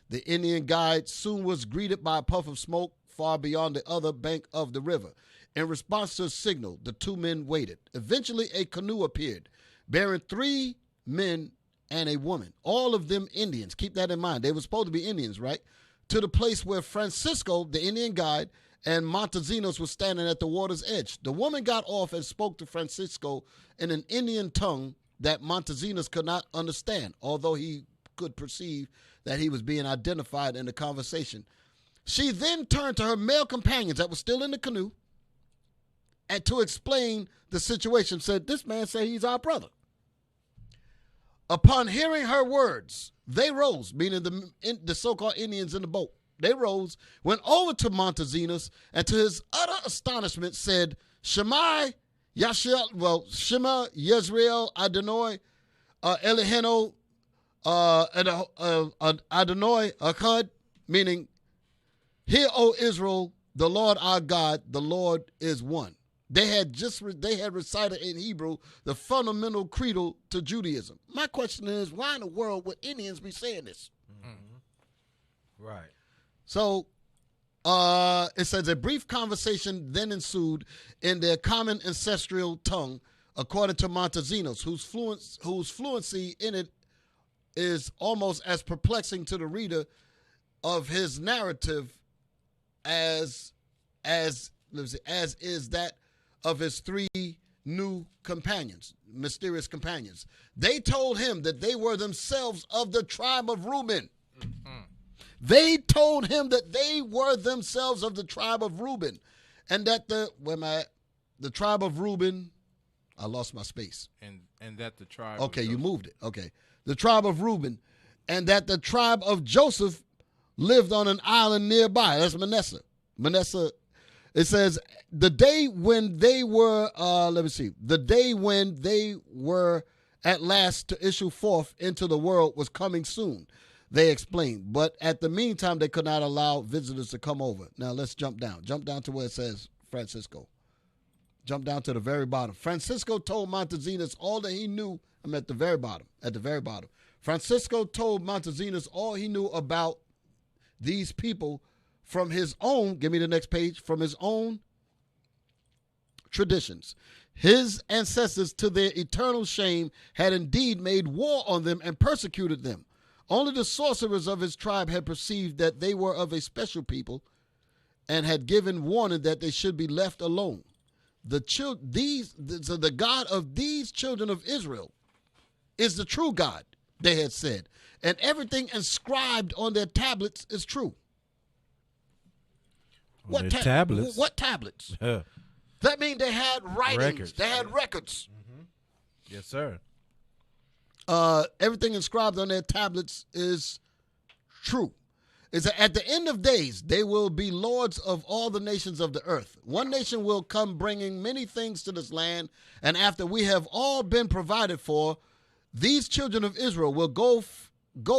The Indian guide soon was greeted by a puff of smoke far beyond the other bank of the river. In response to a signal, the two men waited. Eventually, a canoe appeared, bearing 3 men and a woman, all of them Indians. Keep that in mind. They were supposed to be Indians, right? To the place where Francisco, the Indian guide, and Montezinos were standing at the water's edge. The woman got off and spoke to Francisco in an Indian tongue that Montezinos could not understand, although he could perceive that he was being identified in the conversation. She then turned to her male companions that were still in the canoe, and to explain the situation, said, "This man said he's our brother." Upon hearing her words, they rose, meaning the so-called Indians in the boat. They rose, went over to Montezinos, and to his utter astonishment said, Shema Yisrael Adonai Eloheinu Adonai Echad, meaning, "Hear, O Israel, the Lord our God, the Lord is one." They had recited in Hebrew the fundamental creedal to Judaism. My question is, why in the world would Indians be saying this? Mm-hmm. Right. So it says a brief conversation then ensued in their common ancestral tongue, according to Montezinos, whose fluency in it is almost as perplexing to the reader of his narrative as is that of his 3 new companions, mysterious companions. They told him that they were themselves of the tribe of Reuben. Mm-hmm. They told him that they were themselves of the tribe of Reuben, and that the tribe of Reuben, I lost my space. And that the tribe. Okay, you moved it. Okay, the tribe of Reuben, and that the tribe of Joseph lived on an island nearby. That's Manasseh. It says the day when they were, the day when they were at last to issue forth into the world was coming soon, they explained. But at the meantime, they could not allow visitors to come over. Now let's jump down. Jump down to where it says Francisco. Jump down to the very bottom. Francisco told Montezinos all that he knew. I'm at the very bottom. At the very bottom. Francisco told Montezinos all he knew about these people from his own, give me the next page, from his own traditions. His ancestors, to their eternal shame, had indeed made war on them and persecuted them. Only the sorcerers of his tribe had perceived that they were of a special people and had given warning that they should be left alone. The God of these children of Israel is the true God, they had said, and everything inscribed on their tablets is true. What tablets? What tablets? That means they had writings. Records. They had records. Mm-hmm. Yes, sir. Everything inscribed on their tablets is true. It's that at the end of days, they will be lords of all the nations of the earth. One nation will come bringing many things to this land, and after we have all been provided for, these children of Israel will go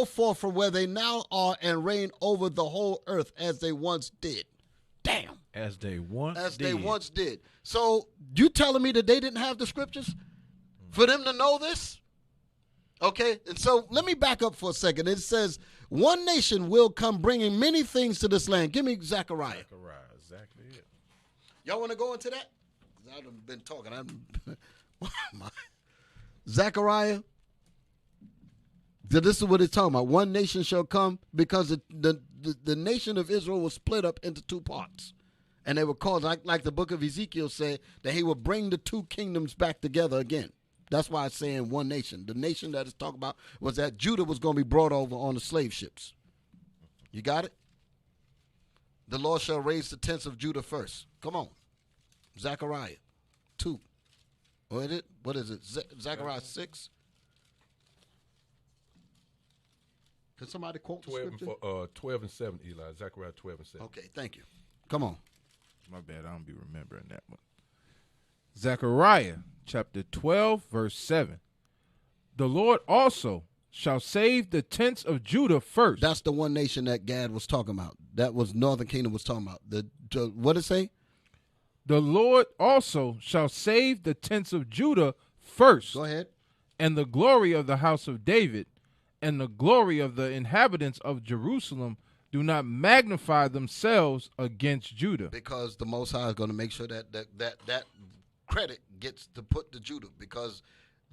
forth from where they now are and reign over the whole earth as they once did. Damn. As they once did. So you telling me that they didn't have the scriptures for them to know this? Okay, and so let me back up for a second. It says, one nation will come bringing many things to this land. Give me Zechariah. Exactly it. Y'all want to go into that? I've been talking. Zechariah. This is what it's talking about. One nation shall come, because the nation of Israel was split up into 2 parts. And they were called, like the book of Ezekiel said, that he will bring the two kingdoms back together again. That's why it's saying one nation. The nation that it's talking about was that Judah was going to be brought over on the slave ships. You got it? The Lord shall raise the tents of Judah first. Come on. Zechariah 2. What is it? Zechariah 6? Can somebody quote the scripture? 12 and 7, Eli. Zechariah 12 and 7. Okay, thank you. Come on. My bad, I don't be remembering that one. Zechariah chapter 12, verse 7. The Lord also shall save the tents of Judah first. That's the one nation that Gad was talking about. That was Northern Kingdom was talking about. What did it say? The Lord also shall save the tents of Judah first. Go ahead. And the glory of the house of David and the glory of the inhabitants of Jerusalem do not magnify themselves against Judah. Because the Most High is going to make sure that credit gets to put to Judah, because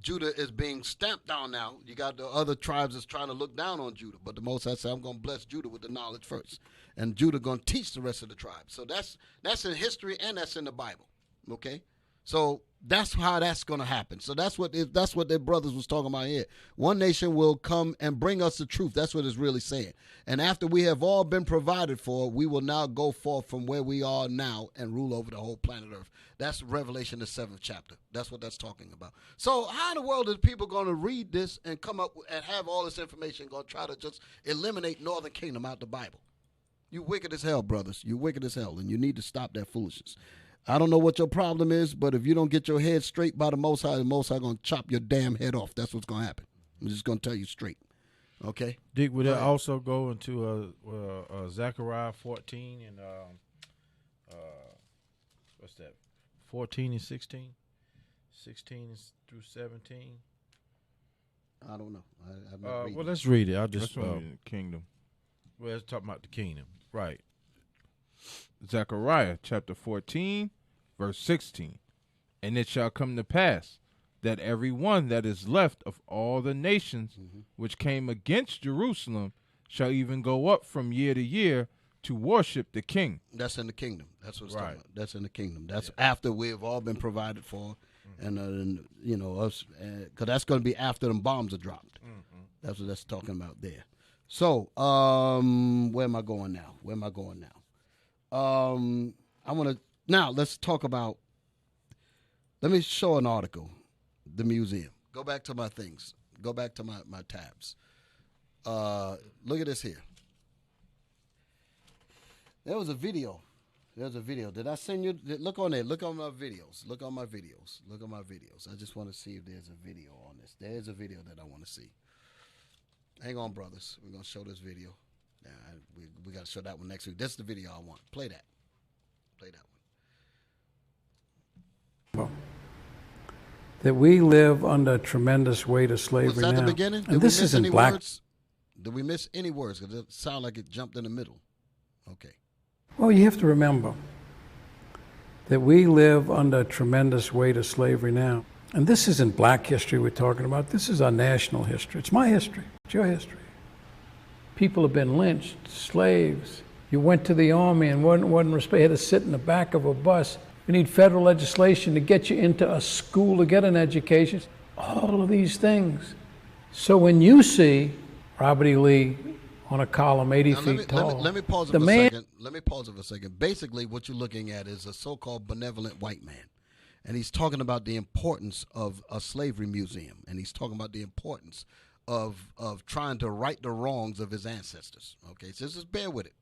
Judah is being stamped down now. You got the other tribes that's trying to look down on Judah, but the Most High said, I'm going to bless Judah with the knowledge first, and Judah going to teach the rest of the tribes. So that's in history and that's in the Bible. Okay, so that's how that's going to happen. So that's what their brothers was talking about here. One nation will come and bring us the truth. That's what it's really saying. And after we have all been provided for, we will now go forth from where we are now and rule over the whole planet Earth. That's Revelation, the 7th chapter. That's what that's talking about. So how in the world is people going to read this and come up and have all this information, going to try to just eliminate Northern Kingdom out the Bible? You wicked as hell, brothers. You wicked as hell, and you need to stop that foolishness. I don't know what your problem is, but if you don't get your head straight by the Most High going to chop your damn head off. That's what's going to happen. I'm just going to tell you straight. Okay? Dick, would that also go into Zechariah 14 and what's that? 14 and 16? 16 through 17? I don't know. I'm not reading. Well, let's read it. I'll just kingdom. Well, let's talk about the kingdom. Right. Zechariah chapter 14, verse 16. And it shall come to pass that every one that is left of all the nations which came against Jerusalem shall even go up from year to year to worship the king. That's in the kingdom. That's what it's talking about. That's in the kingdom. That's after we have all been provided for, and you know us, because that's going to be after them bombs are dropped. That's what that's talking about there. So, where am I going now? I want to now. Let's talk about. Let me show an article. The museum. Go back to my things. Go back to my tabs. Look at this here. There was a video. Did I send you? Look on there. Look on my videos. I just want to see if there's a video on this. There's a video that I want to see. Hang on, brothers. We're going to show this video. We got to show that one next week. This is the video I want. Play that one. That we live under a tremendous weight of slavery now. Was that now. the beginning? And this isn't black. Words? Did we miss any words? Because it sounded like it jumped in the middle. Okay. Well, you have to remember that we live under a tremendous weight of slavery now. And this isn't black history we're talking about. This is our national history. It's my history. It's your history. People have been lynched, slaves. You went to the army and wasn't respected. You had to sit in the back of a bus. You need federal legislation to get you into a school to get an education. All of these things. So when you see Robert E. Lee on a column 80 feet tall. Let me pause it for a second. Let me pause it for a second. Basically, what you're looking at is a so-called benevolent white man. And he's talking about the importance of a slavery museum. And he's talking about the importance of trying to right the wrongs of his ancestors. Okay, so just bear with it.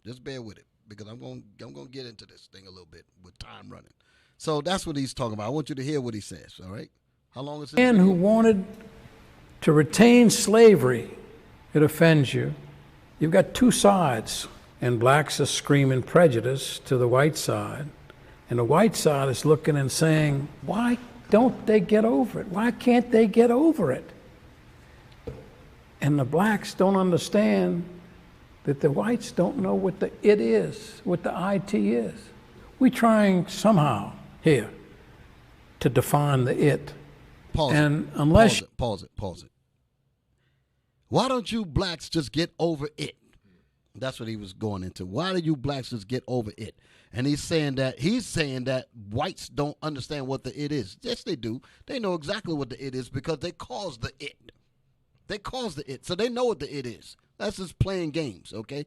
Because I'm going to get into this thing a little bit with time running. So that's what he's talking about. I want you to hear what he says, all right? How long is it? Man who wanted to retain slavery, it offends you. You've got two sides, and blacks are screaming prejudice to the white side, and the white side is looking and saying, why don't they get over it? Why can't they get over it? And the blacks don't understand that the whites don't know what the it is, what the IT is. We're trying somehow here to define the it. Pause it. Why don't you blacks just get over it? That's what he was going into. Why do you blacks just get over it? And he's saying that whites don't understand what the it is. Yes, they do. They know exactly what the it is because they caused the it. They caused the it, so they know what the it is. That's just playing games, okay?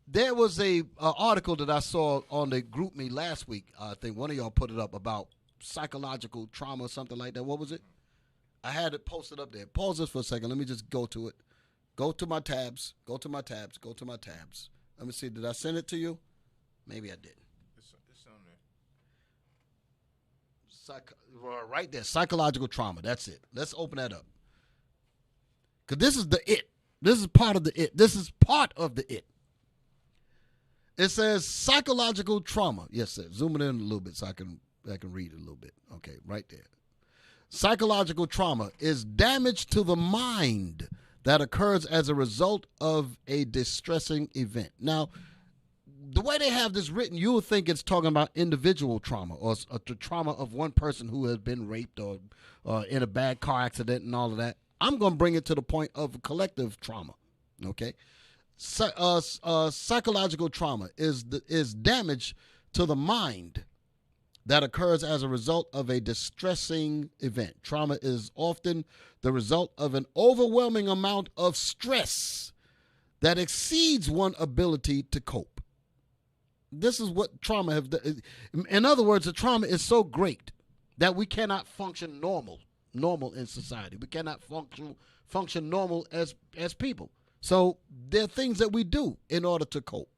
There was a article that I saw on the group me last week. I think one of y'all put it up about psychological trauma or something like that. What was it? I had it posted up there. Pause this for a second. Let me just go to it. Go to my tabs. Go to my tabs. Go to my tabs. Let me see. Did I send it to you? Maybe I did. It's on there. Right there. Psychological trauma. That's it. Let's open that up. Because this is the it. This is part of the it. This is part of the it. It says psychological trauma. Yes, sir. Zoom it in a little bit so I can read it a little bit. Okay, right there. Psychological trauma is damage to the mind that occurs as a result of a distressing event. Now, the way they have this written, you would think it's talking about individual trauma or the trauma of one person who has been raped or in a bad car accident and all of that. I'm going to bring it to the point of collective trauma, okay? Psychological trauma is damage to the mind that occurs as a result of a distressing event. Trauma is often the result of an overwhelming amount of stress that exceeds one's ability to cope. This is what trauma have done. In other words, the trauma is so great that we cannot function normal in society. We cannot function normal as people. So there are things that we do in order to cope,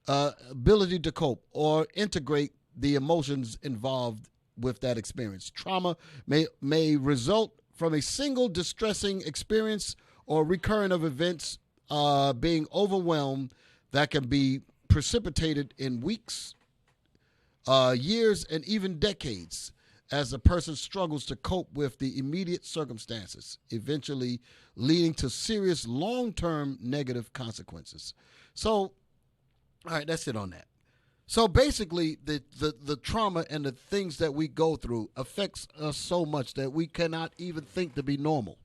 ability to cope or integrate the emotions involved with that experience. Trauma may result from a single distressing experience or recurrent of events being overwhelmed that can be precipitated in weeks, years, and even decades as the person struggles to cope with the immediate circumstances, eventually leading to serious long-term negative consequences. So, all right, that's it on that. So basically, the trauma and the things that we go through affects us so much that we cannot even think to be normal,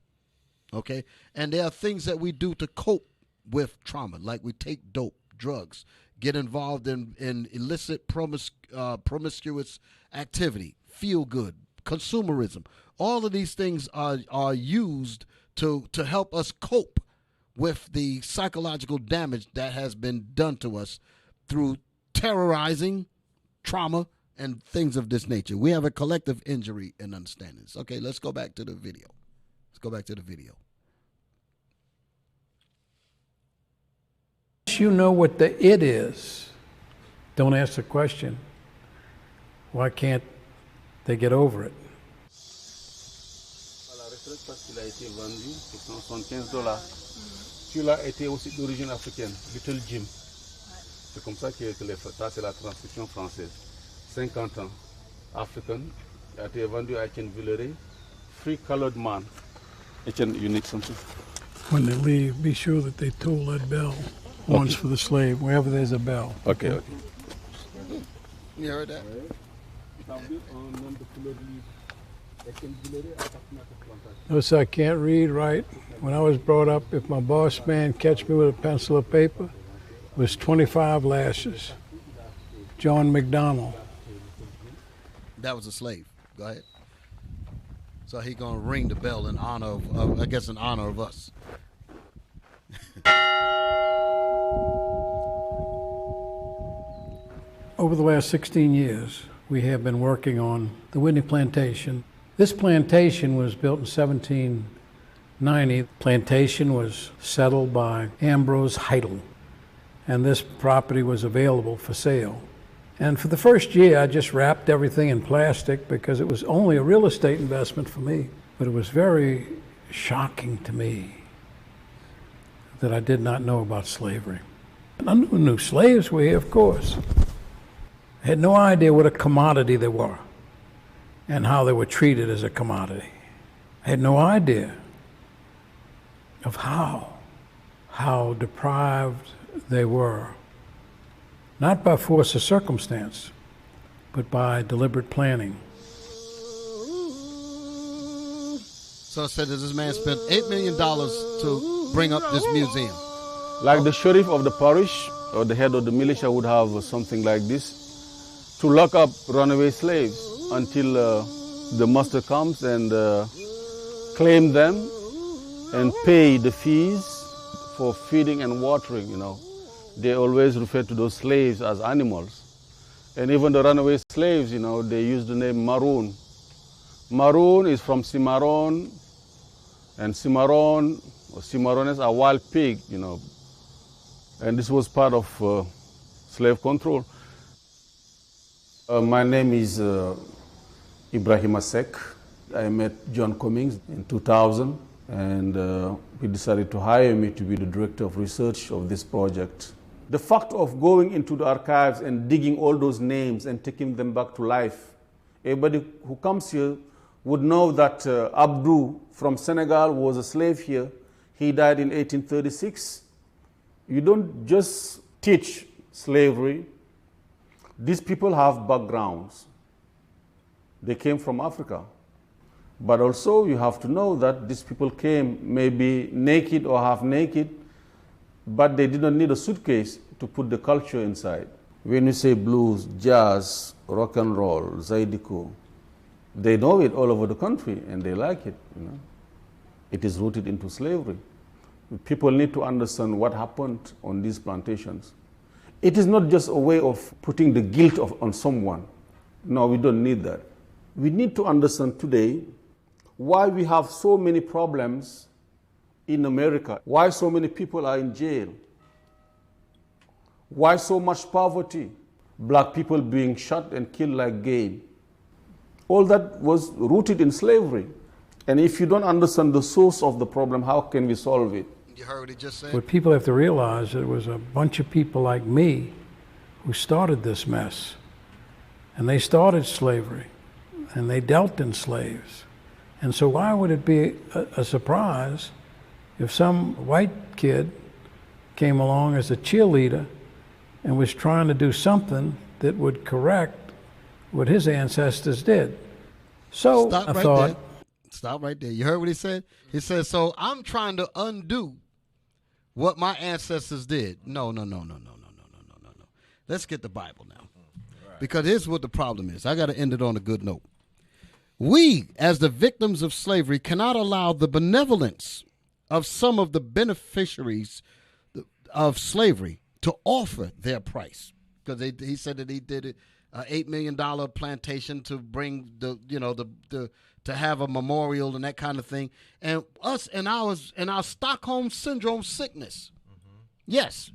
okay? And there are things that we do to cope with trauma, like we take dope, drugs, get involved in illicit promiscuous activity, feel good, consumerism. All of these things are used to help us cope with the psychological damage that has been done to us through terrorizing, trauma, and things of this nature. We have a collective injury in understanding this. Okay, let's go back to the video. You know what the it is. Don't ask the question. Why can't they get over it? À la retraite parce qu'il a été vendu pour $175. Celui-là était aussi d'origine africaine, Little Jim. C'est comme ça que les ça c'est la transcription française. 50 ans, African, il a été vendu à Etienne Villeray, Free Colored Man. Etienne, you need something? When they leave, be sure that they toll that bell once for the slave, wherever there's a bell. Okay. You heard that? Notice I can't read right. When I was brought up, if my boss man catch me with a pencil or paper, it was 25 lashes. John McDonald. That was a slave. Go ahead. So he gonna ring the bell in honor of I guess in honor of us. Over the last 16 years, we have been working on the Whitney Plantation. This plantation was built in 1790. The plantation was settled by Ambrose Heidel, and this property was available for sale. And for the first year, I just wrapped everything in plastic because it was only a real estate investment for me. But it was very shocking to me that I did not know about slavery. And I knew slaves were here, of course. I had no idea what a commodity they were and how they were treated as a commodity. I had no idea of how deprived they were, not by force of circumstance, but by deliberate planning. So it said that this man spent $8 million to bring up this museum. Like the sheriff of the parish or the head of the militia would have something like this, to lock up runaway slaves until the master comes and claim them and pay the fees for feeding and watering, you know. They always refer to those slaves as animals. And even the runaway slaves, you know, they use the name Maroon. Maroon is from Cimarron, and Cimarron, or Cimarrones are wild pig, you know. And this was part of slave control. My name is Ibrahim Asek. I met John Cummings in 2000, and he decided to hire me to be the director of research of this project. The fact of going into the archives and digging all those names and taking them back to life, everybody who comes here would know that Abdou from Senegal was a slave here. He died in 1836. You don't just teach slavery. These people have backgrounds. They came from Africa. But also you have to know that these people came maybe naked or half naked, but they did not need a suitcase to put the culture inside. When you say blues, jazz, rock and roll, Zydeco, they know it all over the country and they like it. You know? It is rooted into slavery. People need to understand what happened on these plantations. It is not just a way of putting the guilt on someone. No, we don't need that. We need to understand today why we have so many problems in America, why so many people are in jail, why so much poverty, black people being shot and killed like game. All that was rooted in slavery. And if you don't understand the source of the problem, how can we solve it? You heard what he just said? What people have to realize, it was a bunch of people like me who started this mess. And they started slavery. And they dealt in slaves. And so why would it be a surprise if some white kid came along as a cheerleader and was trying to do something that would correct what his ancestors did? So Stop right there. You heard what he said? He said, so I'm trying to undo what my ancestors did. No. Let's get the Bible now. Because here's what the problem is. I got to end it on a good note. We, as the victims of slavery, cannot allow the benevolence of some of the beneficiaries of slavery to offer their price. Because he said that he did it, $8 million plantation to bring to have a memorial and that kind of thing. And us and our Stockholm Syndrome sickness. Yes,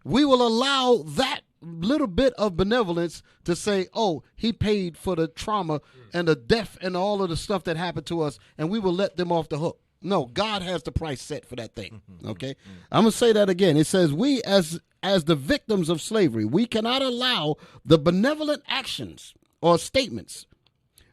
we will allow that little bit of benevolence to say, oh, he paid for the trauma and the death and all of the stuff that happened to us, and we will let them off the hook. No, God has the price set for that thing, okay? I'm going to say that again. It says, we as the victims of slavery, we cannot allow the benevolent actions or statements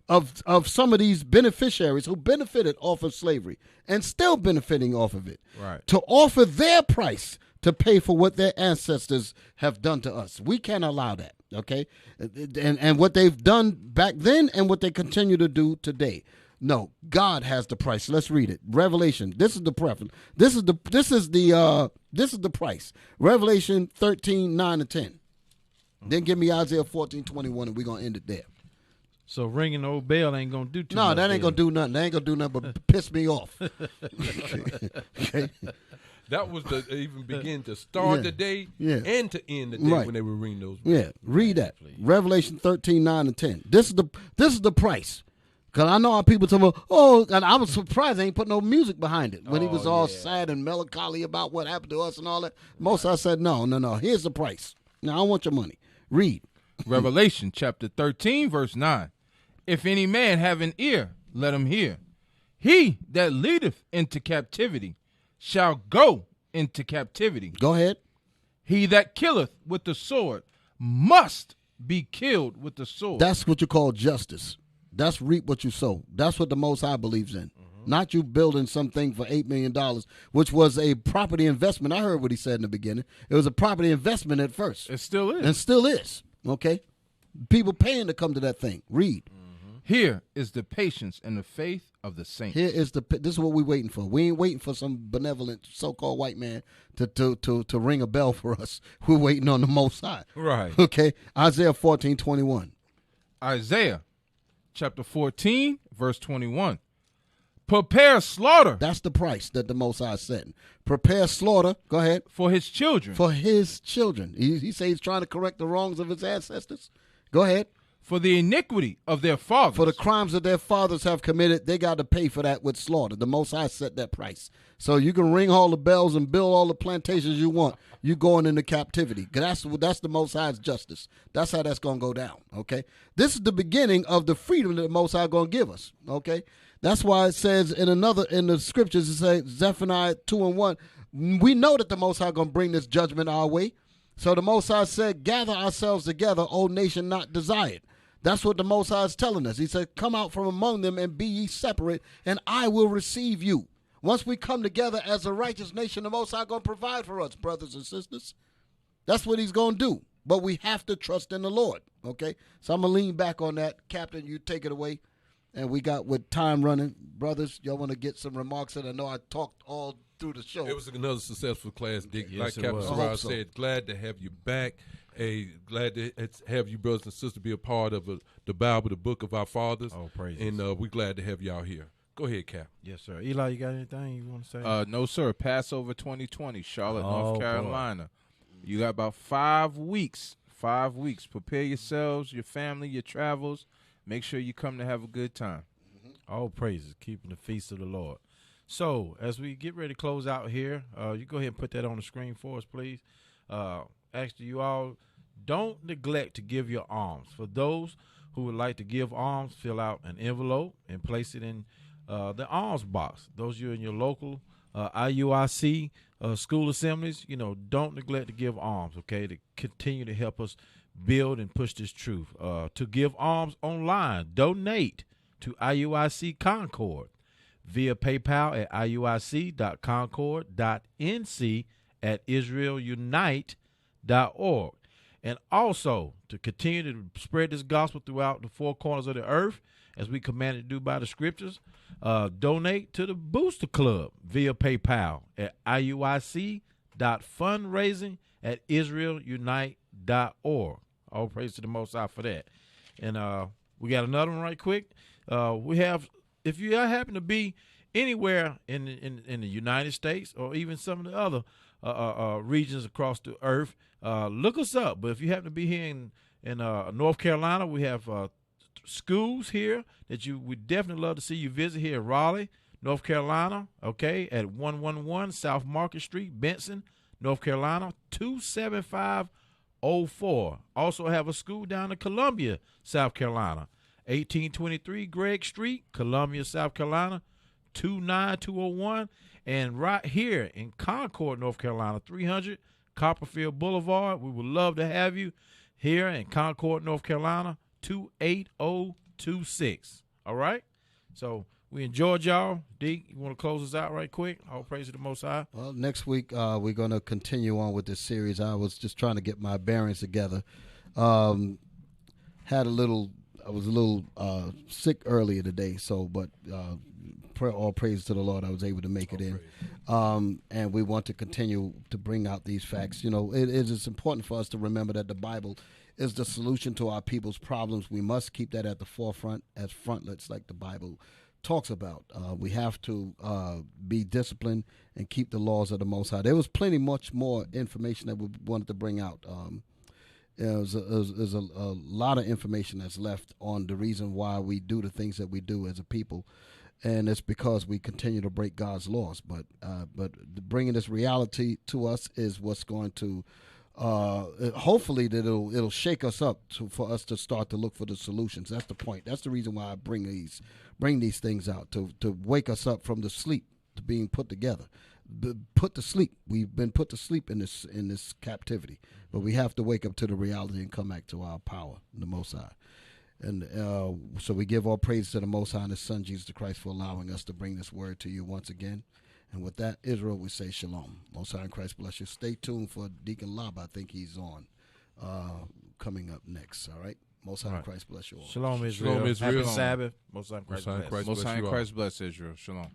of some of these beneficiaries who benefited off of slavery and still benefiting off of it, to offer their price to pay for what their ancestors have done to us. We can't allow that, okay? And what they've done back then and what they continue to do today. No, God has the price. Let's read it. Revelation. This is the preference. This is the price. Revelation 13:9 and 10. Then give me Isaiah 14:21, and we're gonna end it there. So ringing the old bell ain't gonna do too much. No, that ain't gonna do nothing. That ain't gonna do nothing but piss me off. Okay. That was to even begin to start the day and to end the day when they were reading those. Yeah, read that. Revelation 13:9 and 10. This is the price. Because I know how people tell me, oh, and I was surprised they ain't put no music behind it when he was all sad and melancholy about what happened to us and all that. Most I said, no, here's the price. Now, I want your money. Read. Revelation chapter 13, verse 9. If any man have an ear, let him hear. He that leadeth into captivity shall go into captivity. Go ahead. He that killeth with the sword must be killed with the sword. That's what you call justice. That's reap what you sow. That's what the Most High believes in. Not you building something for $8 million, which was a property investment. I heard what he said in the beginning. It was a property investment at first. It still is. And still is. Okay? People paying to come to that thing. Read. Here is the patience and the faith of the saints. This is what we're waiting for. We ain't waiting for some benevolent so-called white man to ring a bell for us. We're waiting on the Most High. Right. Okay. Isaiah 14:21. Isaiah chapter 14, verse 21. Prepare slaughter. That's the price that the Most High is setting. Prepare slaughter. Go ahead. For his children. For his children. He says he's trying to correct the wrongs of his ancestors. Go ahead. For the iniquity of their fathers. For the crimes that their fathers have committed, they got to pay for that with slaughter. The Most High set that price. So you can ring all the bells and build all the plantations you want. You going into captivity. That's the Most High's justice. That's how that's going to go down, okay? This is the beginning of the freedom that the Most High going to give us, okay? That's why it says in the scriptures, it says Zephaniah 2:1, we know that the Most High going to bring this judgment our way. So the Most High said, gather ourselves together, O nation not desired. That's what the Most High is telling us. He said, come out from among them and be ye separate, and I will receive you. Once we come together as a righteous nation, the Most High going to provide for us, brothers and sisters. That's what he's going to do. But we have to trust in the Lord, okay? So I'm going to lean back on that. Captain, you take it away. And we got with time running. Brothers, y'all want to get some remarks in? I know I talked all through the show. It was another successful class, Dick. Yes, like it Captain was. Sarah said, glad to have you back. Glad to have you brothers and sisters be a part of the Bible, the book of our fathers. Oh, praise. And we're glad to have y'all here. Go ahead, Cap. Yes, sir. Eli, you got anything you want to say? No, sir. Passover 2020, Charlotte, North Carolina. Boy. You got about 5 weeks. 5 weeks. Prepare yourselves, your family, your travels. Make sure you come to have a good time. All praises, keeping the feast of the Lord. So, as we get ready to close out here, you go ahead and put that on the screen for us, please. Actually, you all, don't neglect to give your alms. For those who would like to give alms, fill out an envelope and place it in the alms box. Those of you in your local IUIC school assemblies, don't neglect to give alms, okay, to continue to help us build and push this truth. To give alms online, donate to IUIC Concord via PayPal at iuic.concord.nc@israelunite.org. And also to continue to spread this gospel throughout the four corners of the earth, as we commanded to do by the scriptures, donate to the Booster Club via PayPal at iuic.fundraising@israelunite.org. All praise to the Most High for that. And we got another one right quick. We have, if you happen to be anywhere in the United States or even some of the other regions across the earth, look us up. But if you happen to be here in North Carolina, we have schools here that you would definitely love to see you visit here in Raleigh, North Carolina, okay, at 111 South Market Street, Benson, North Carolina, 27504. Also have a school down in Columbia, South Carolina, 1823 Gregg Street, Columbia, South Carolina, 29201. And right here in Concord, North Carolina, 300 Copperfield Boulevard. We would love to have you here in Concord, North Carolina, 28026. All right? So we enjoyed y'all. Deke, you want to close us out right quick? All praise to the Most High. Well, next week we're going to continue on with this series. I was just trying to get my bearings together. I was a little sick earlier today, but all praise to the Lord, I was able to make it in. And we want to continue to bring out these facts. It's important for us to remember that the Bible is the solution to our people's problems. We must keep that at the forefront as frontlets, like the Bible talks about. We have to be disciplined and keep the laws of the Most High. There was much more information that we wanted to bring out. There's a lot of information that's left on the reason why we do the things that we do as a people, and it's because we continue to break God's laws. But bringing this reality to us is what's going to hopefully that it'll shake us up for us to start to look for the solutions. That's the point. That's the reason why I bring these things out, to wake us up from the sleep to being put together. Put to sleep. We've been put to sleep in this captivity, but we have to wake up to the reality and come back to our power, the Most High. And so we give all praise to the Most High and His Son, Jesus Christ, for allowing us to bring this word to you once again. And with that, Israel, we say shalom. Most High in Christ bless you. Stay tuned for Deacon Lab. I think he's on coming up next. All right. Most High in Christ bless you all. Shalom, Israel. Shalom, Israel. Happy Sabbath. Most High in Christ bless. Most High in Christ bless Israel. Shalom.